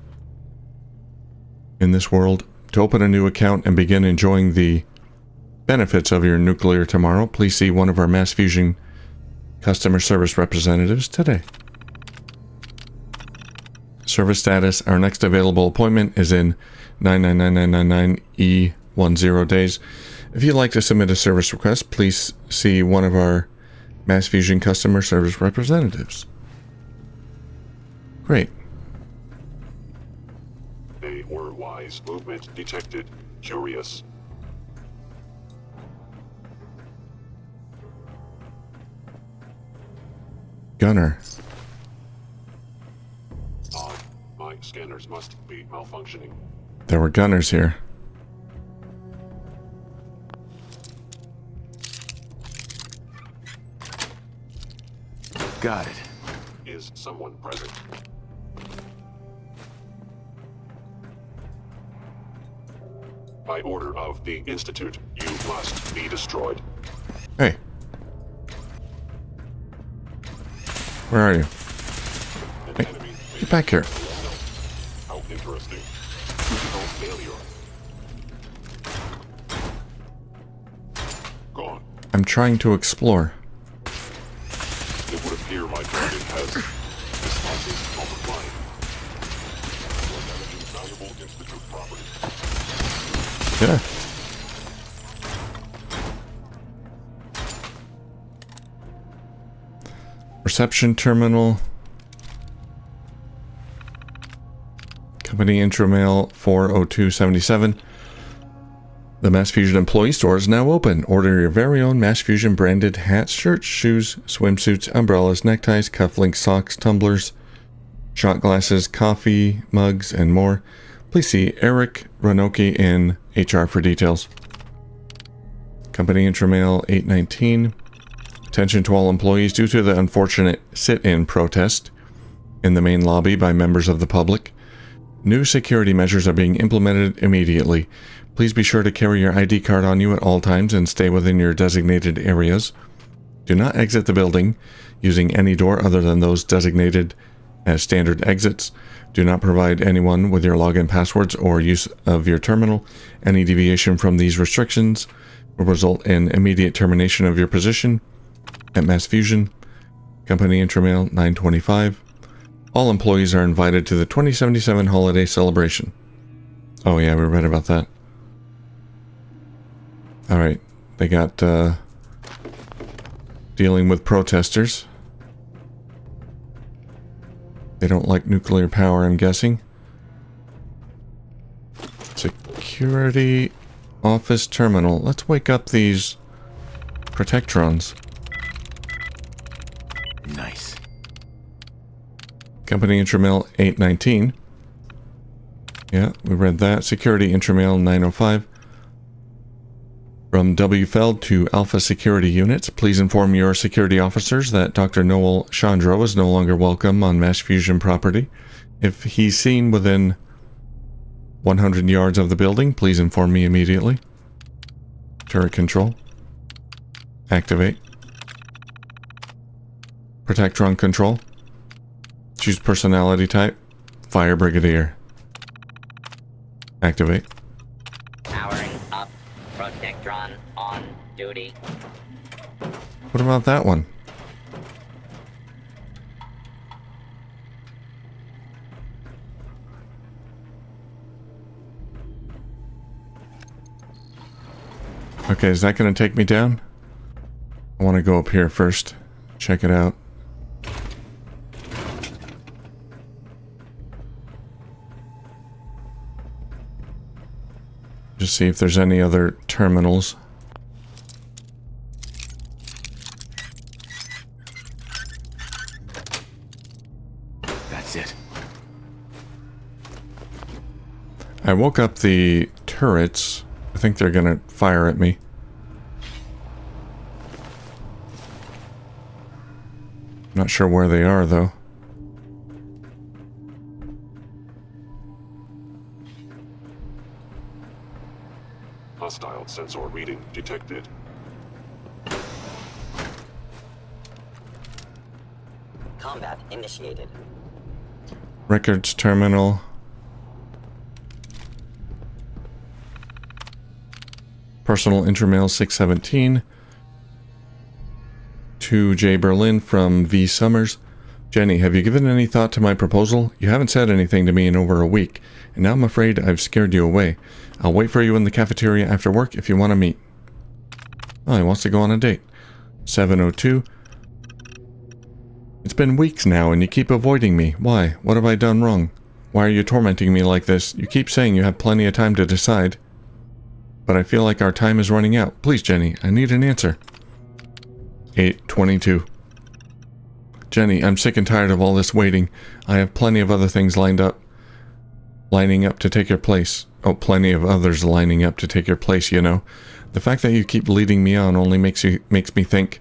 in this world. To open a new account and begin enjoying the benefits of your nuclear tomorrow, please see one of our Mass Fusion customer service representatives today. Service status. Our next available appointment is in 999999E10 days. If you'd like to submit a service request, please see one of our Mass Fusion customer service representatives. Great. A word-wise movement detected. Curious. Gunner. My scanners must be malfunctioning. There were gunners here. Got it. Is someone present? By order of the Institute, you must be destroyed. Hey. Where are you? Hey, get back here. How interesting. Critical failure. Gone. I'm trying to explore. It would appear my target has responses multiplying. You're managing valuable Institute property. Yeah. Reception terminal. Company intramail 40277. The Mass Fusion employee store is now open. Order your very own Mass Fusion branded hats, shirts, shoes, swimsuits, umbrellas, neckties, cufflinks, socks, tumblers, shot glasses, coffee, mugs, and more. Please see Eric Ranoki in HR for details. Company intramail 819. Attention to all employees due to the unfortunate sit-in protest in the main lobby by members of the public. New security measures are being implemented immediately. Please be sure to carry your ID card on you at all times and stay within your designated areas. Do not exit the building using any door other than those designated as standard exits. Do not provide anyone with your login passwords or use of your terminal. Any deviation from these restrictions will result in immediate termination of your position at Mass Fusion. Company intramail 925. All employees are invited to the 2077 holiday celebration. Oh yeah, we read about that. Alright, they got dealing with protesters. They don't like nuclear power, I'm guessing. Security office terminal. Let's wake up these protectrons. Nice. Company intramail 819. Yeah, we read that. Security intramail 905. From WFeld to Alpha Security Units, please inform your security officers that Dr. Noel Chandro is no longer welcome on Mass Fusion property. If he's seen within 100 yards of the building, please inform me immediately. Turret control. Activate. Protectron control. Choose personality type. Fire Brigadier. Activate. Powering up. Protectron on duty. What about that one? Okay, is that going to take me down? I want to go up here first. Check it out. Just see if there's any other terminals. That's it. I woke up the turrets. I think they're gonna fire at me. Not sure where they are, though. Hostile sensor reading detected. Combat initiated. Records terminal. Personal intramail 617. To J. Berlin from V. Summers. Jenny, have you given any thought to my proposal? You haven't said anything to me in over a week, and now I'm afraid I've scared you away. I'll wait for you in the cafeteria after work if you want to meet. Oh, he wants to go on a date. 702. It's been weeks now and you keep avoiding me. Why? What have I done wrong? Why are you tormenting me like this? You keep saying you have plenty of time to decide. But I feel like our time is running out. Please, Jenny, I need an answer. 822. Jenny, I'm sick and tired of all this waiting. I have plenty of other things lining up to take your place. Oh, plenty of others lining up to take your place, you know. The fact that you keep leading me on only makes me think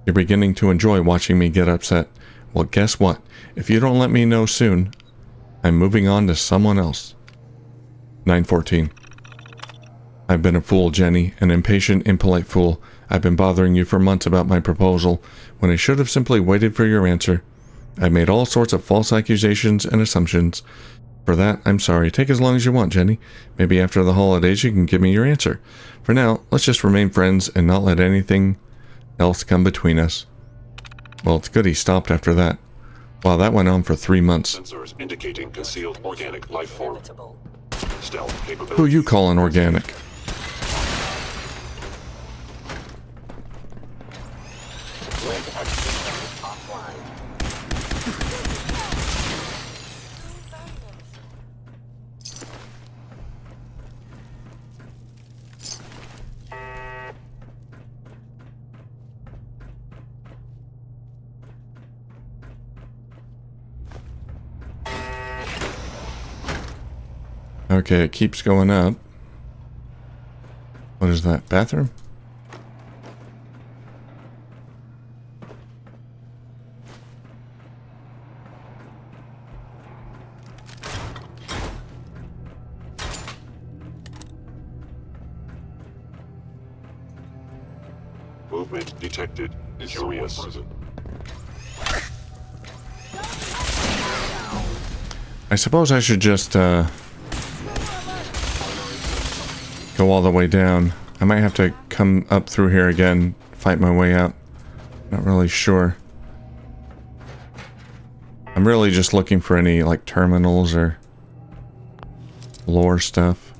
you're beginning to enjoy watching me get upset. Well, guess what? If you don't let me know soon, I'm moving on to someone else. 9:14. I've been a fool, Jenny, an impatient, impolite fool. I've been bothering you for months about my proposal, when I should have simply waited for your answer. I've made all sorts of false accusations and assumptions. For that, I'm sorry. Take as long as you want, Jenny. Maybe after the holidays you can give me your answer. For now, let's just remain friends and not let anything else come between us. Well, it's good he stopped after that. Wow, that went on for 3 months. Sensors indicating concealed organic life form. Stealth capability. Who you calling organic? Okay, it keeps going up. What is that? Bathroom? Movement detected. Curious. I suppose I should just go all the way down. I might have to come up through here again, fight my way out. Not really sure. I'm really just looking for any, like, terminals or lore stuff.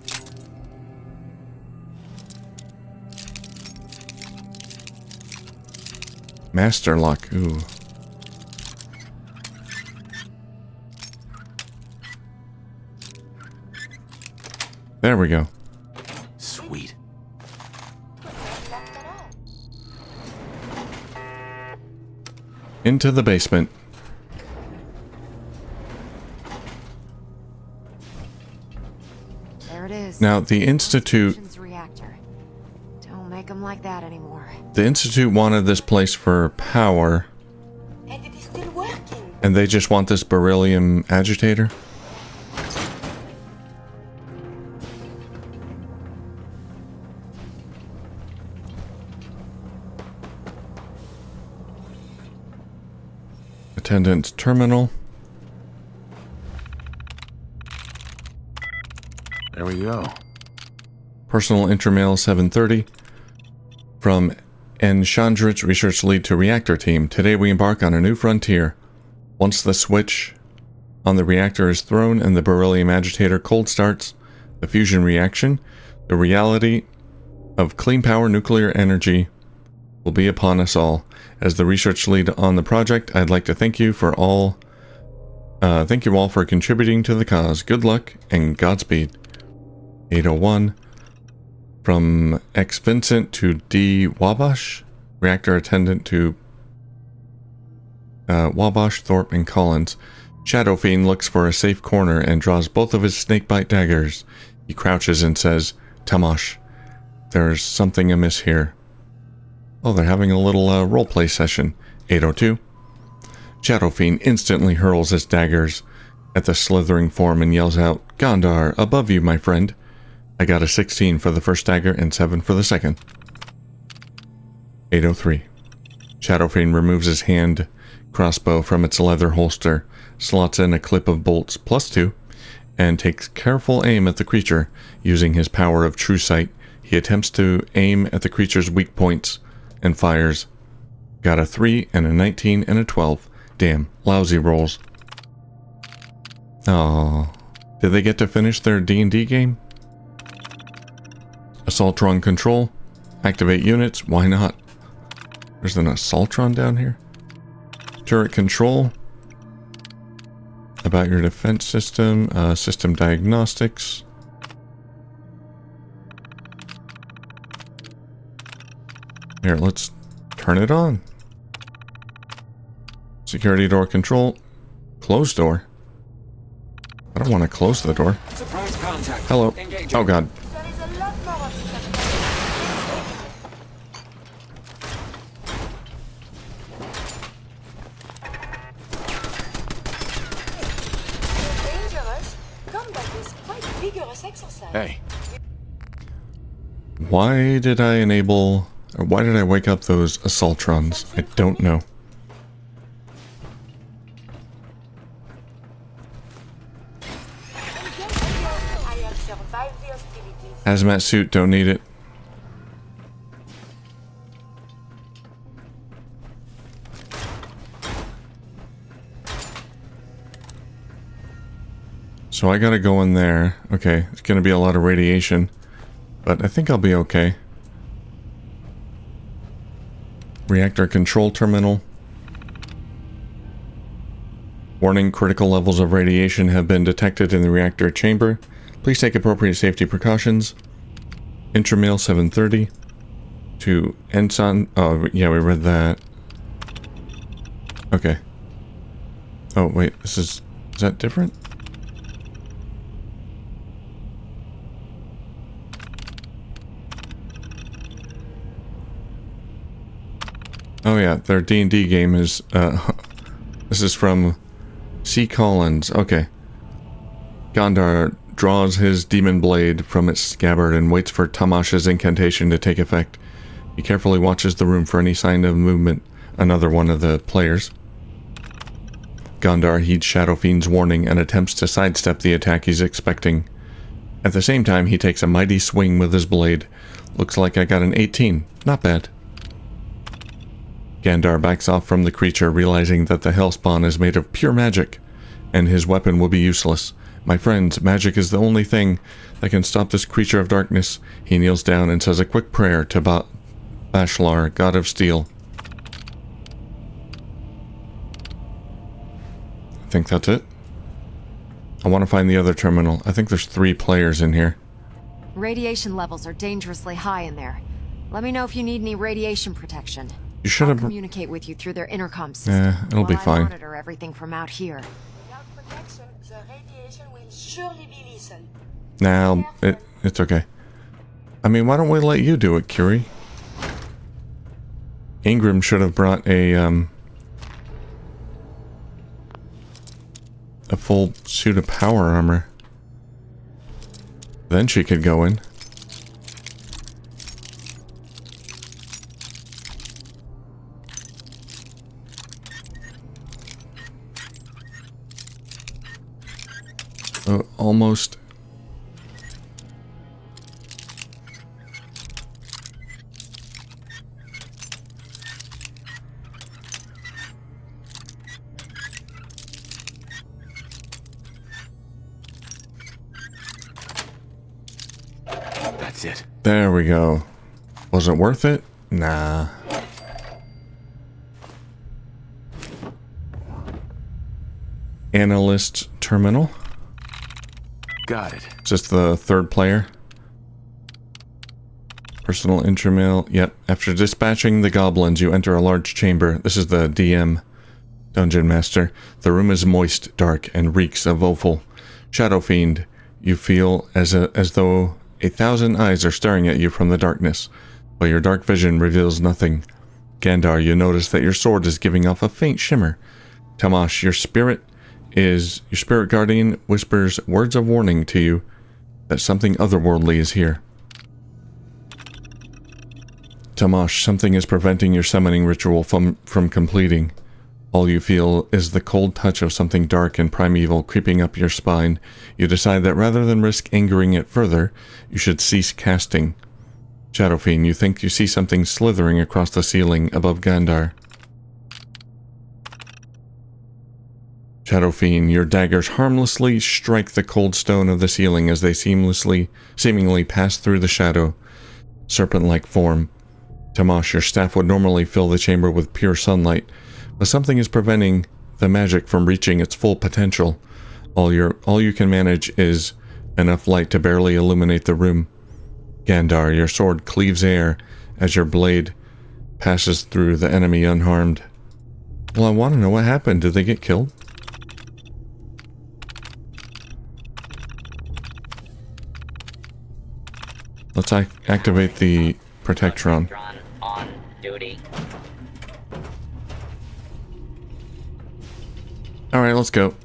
Master lock, ooh. There we go. Sweet. Into the basement. There it is. Now, the Institute... Reactor. Don't make them like that anymore. The Institute wanted this place for power. And it is still working. And they just want this beryllium agitator? Attendant's terminal. There we go. Personal intermail 730. From N. Chandritz, research lead to reactor team. Today we embark on a new frontier. Once the switch on the reactor is thrown and the beryllium agitator cold starts the fusion reaction, the reality of clean power nuclear energy will be upon us all. As the research lead on the project, I'd like to thank you all for contributing to the cause. Good luck and Godspeed. 801. From X Vincent to D Wabash, reactor attendant to Wabash, Thorpe, and Collins. Shadow Fiend looks for a safe corner and draws both of his snakebite daggers. He crouches and says, "Tamosh, there's something amiss here." Oh, they're having a little roleplay session. 802. Shadow Fiend instantly hurls his daggers at the slithering form and yells out, "Gondar, above you, my friend." I got a 16 for the first dagger and 7 for the second. 803. Shadow Fiend removes his hand crossbow from its leather holster, slots in a clip of bolts +2, and takes careful aim at the creature. Using his power of true sight, he attempts to aim at the creature's weak points and fires. Got a 3 and a 19 and a 12. Damn, lousy rolls. Oh, did they get to finish their D&D game? Assaultron control. Activate units. Why not? There's an Assaultron down here. Turret control. About your defense system. System diagnostics. Here, let's turn it on. Security door control. Closed door. I don't want to close the door. Surprise contact. Hello. Engaging. Oh god. There is a lot more of this. Dangerous. Combat is quite vigorous exercise. Hey. Why did I enable, or why did I wake up those assaultrons? I don't know. I have survived the hostilities. Hazmat suit, don't need it. So I gotta go in there. Okay, it's gonna be a lot of radiation, but I think I'll be okay. Reactor control terminal. Warning, critical levels of radiation have been detected in the reactor chamber. Please take appropriate safety precautions. Intramail 730 to Ensign. Oh, yeah, we read that. Okay. Oh, wait, this is that different? Oh yeah, their D&D game is, this is from C. Collins. Okay. Gondar draws his demon blade from its scabbard and waits for Tamash's incantation to take effect. He carefully watches the room for any sign of movement. Another one of the players. Gondar heeds Shadow Fiend's warning and attempts to sidestep the attack he's expecting. At the same time, he takes a mighty swing with his blade. Looks like I got an 18. Not bad. Gandar backs off from the creature, realizing that the Hellspawn is made of pure magic, and his weapon will be useless. My friends, magic is the only thing that can stop this creature of darkness. He kneels down and says a quick prayer to Bashlar, god of steel. I think that's it. I want to find the other terminal. I think there's 3 players in here. Radiation levels are dangerously high in there. Let me know if you need any radiation protection. You should have communicate with you through their intercom system. Yeah, it'll be fine. I monitor everything from out here. Without protection, the radiation will surely be lethal. Nah, it's okay. I mean, why don't we let you do it, Curie? Ingram should have brought a full suit of power armor. Then she could go in. Almost. That's it. There we go. Was it worth it? Nah. Analyst terminal. Got it. Just the 3rd player. Personal intramail. Yep. After dispatching the goblins, you enter a large chamber. This is the DM. Dungeon Master. The room is moist, dark, and reeks of offal. Shadow Fiend. You feel as though 1,000 eyes are staring at you from the darkness, but your dark vision reveals nothing. Gandar, you notice that your sword is giving off a faint shimmer. Tamash, your spirit guardian whispers words of warning to you that something otherworldly is here. Tamash, something is preventing your summoning ritual from completing. All you feel is the cold touch of something dark and primeval creeping up your spine. You decide that rather than risk angering it further, you should cease casting. Shadowfiend, you think you see something slithering across the ceiling above Gandar. Shadowfiend, your daggers harmlessly strike the cold stone of the ceiling as they seemingly pass through the shadow, serpent-like form. Tamash, your staff would normally fill the chamber with pure sunlight, but something is preventing the magic from reaching its full potential. All you can manage is enough light to barely illuminate the room. Gandar, your sword cleaves air as your blade passes through the enemy unharmed. Well, I want to know what happened. Did they get killed? Let's activate the Protectron. On duty. Alright, let's go.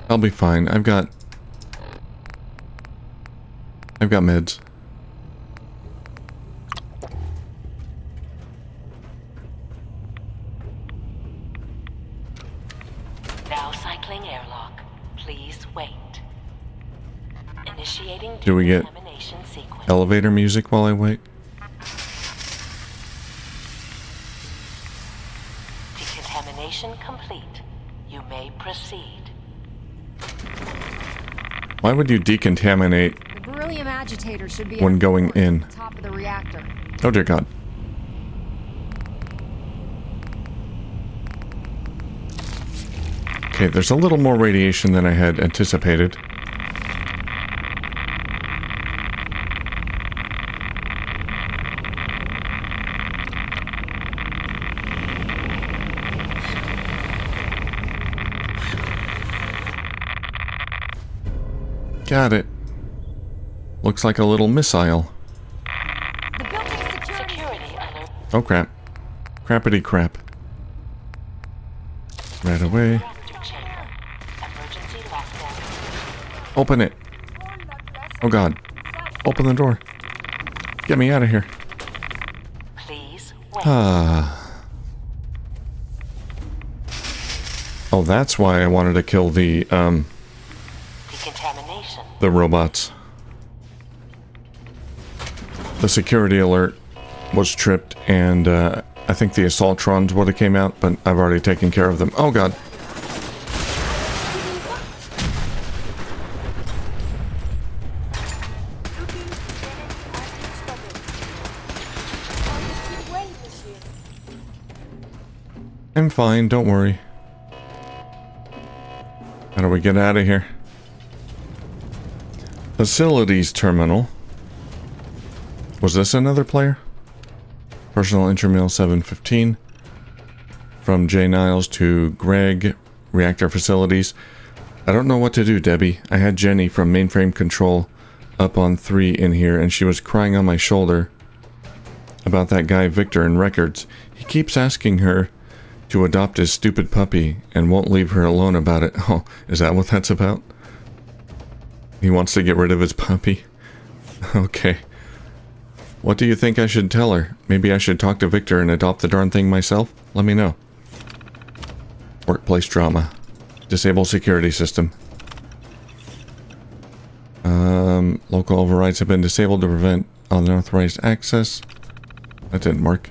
I'll be fine. I've got meds. Now cycling airlock. Please wait. Initiating Do we get decontamination sequence. elevator music while I wait? Decontamination complete. You may proceed. Why would you decontaminate The beryllium agitator should be when at going in? the top of the reactor. Oh dear God. Okay, there's a little more radiation than I had anticipated. Got it. Looks like a little missile. Security alert. Oh crap. Crappity crap. Right away. Emergency lockdown. Open it. Oh God. Open the door. Get me out of here. Please Ah. Oh, that's why I wanted to kill the decontamination. the robots. The security alert was tripped, and I think the assaultrons would have came out, but I've already taken care of them. Oh God. I'm fine, don't worry. How do we get out of here? Facilities terminal. Was this another player? Personal intramural 715. From J. Niles to Greg, reactor facilities. I don't know what to do, Debbie. I had Jenny from mainframe control up on 3 in here, and she was crying on my shoulder about that guy Victor in records. He keeps asking her to adopt his stupid puppy and won't leave her alone about it. Oh, is that what that's about? He wants to get rid of his puppy? Okay. What do you think I should tell her? Maybe I should talk to Victor and adopt the darn thing myself? Let me know. Workplace drama. Disable security system. Local overrides have been disabled to prevent unauthorized access. That didn't work.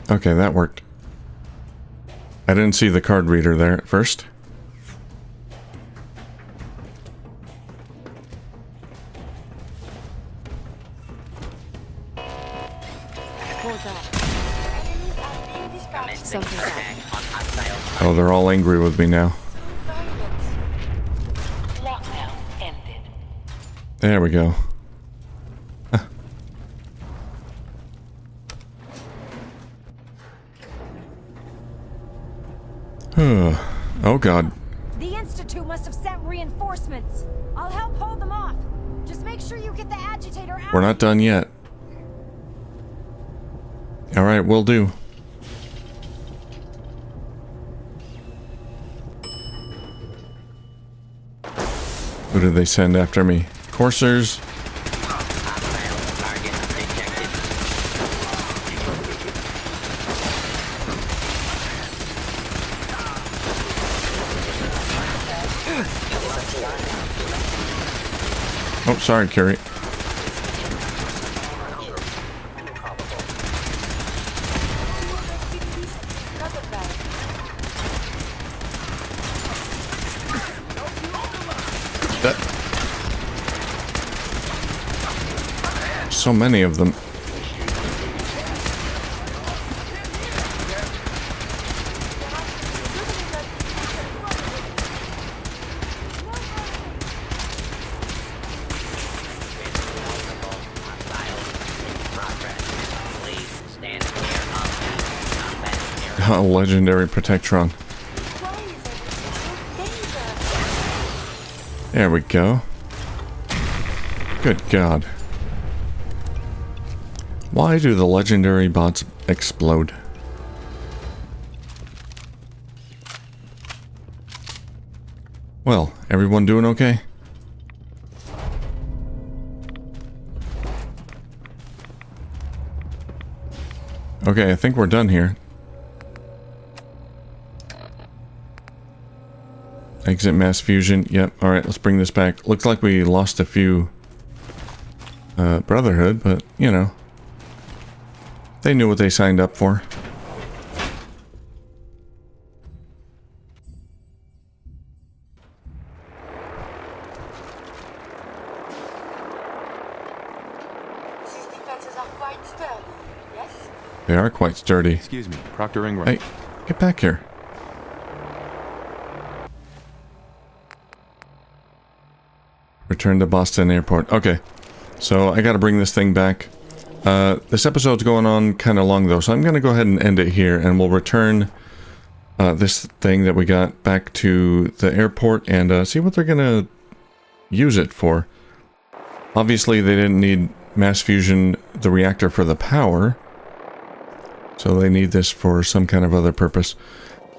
Okay, that worked. I didn't see the card reader there at first. Oh, they're all angry with me now. Lockdown ended. There we go. Oh God. The Institute must have sent reinforcements. I'll help hold them off. Just make sure you get the agitator out. We're not done yet. Alright, will do. Who did they send after me? Coursers. Oh, sorry, Carrie. So many of them. A legendary Protectron. There we go. Good God. Why do the legendary bots explode? Well, everyone doing okay? Okay, I think we're done here. Exit mass fusion. Yep. Alright, let's bring this back. Looks like we lost a few Brotherhood, but, you know. They knew what they signed up for. These defenses are quite sturdy, yes? They are quite sturdy. Excuse me, proctoring right. Hey, get back here. Return to Boston Airport. Okay, so I gotta bring this thing back. This episode's going on kind of long though, so I'm gonna go ahead and end it here, and we'll return this thing that we got back to the airport and see what they're gonna use it for. Obviously, they didn't need mass fusion, the reactor, for the power, so they need this for some kind of other purpose.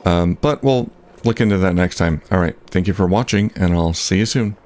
But we'll look into that next time. Alright, thank you for watching, and I'll see you soon.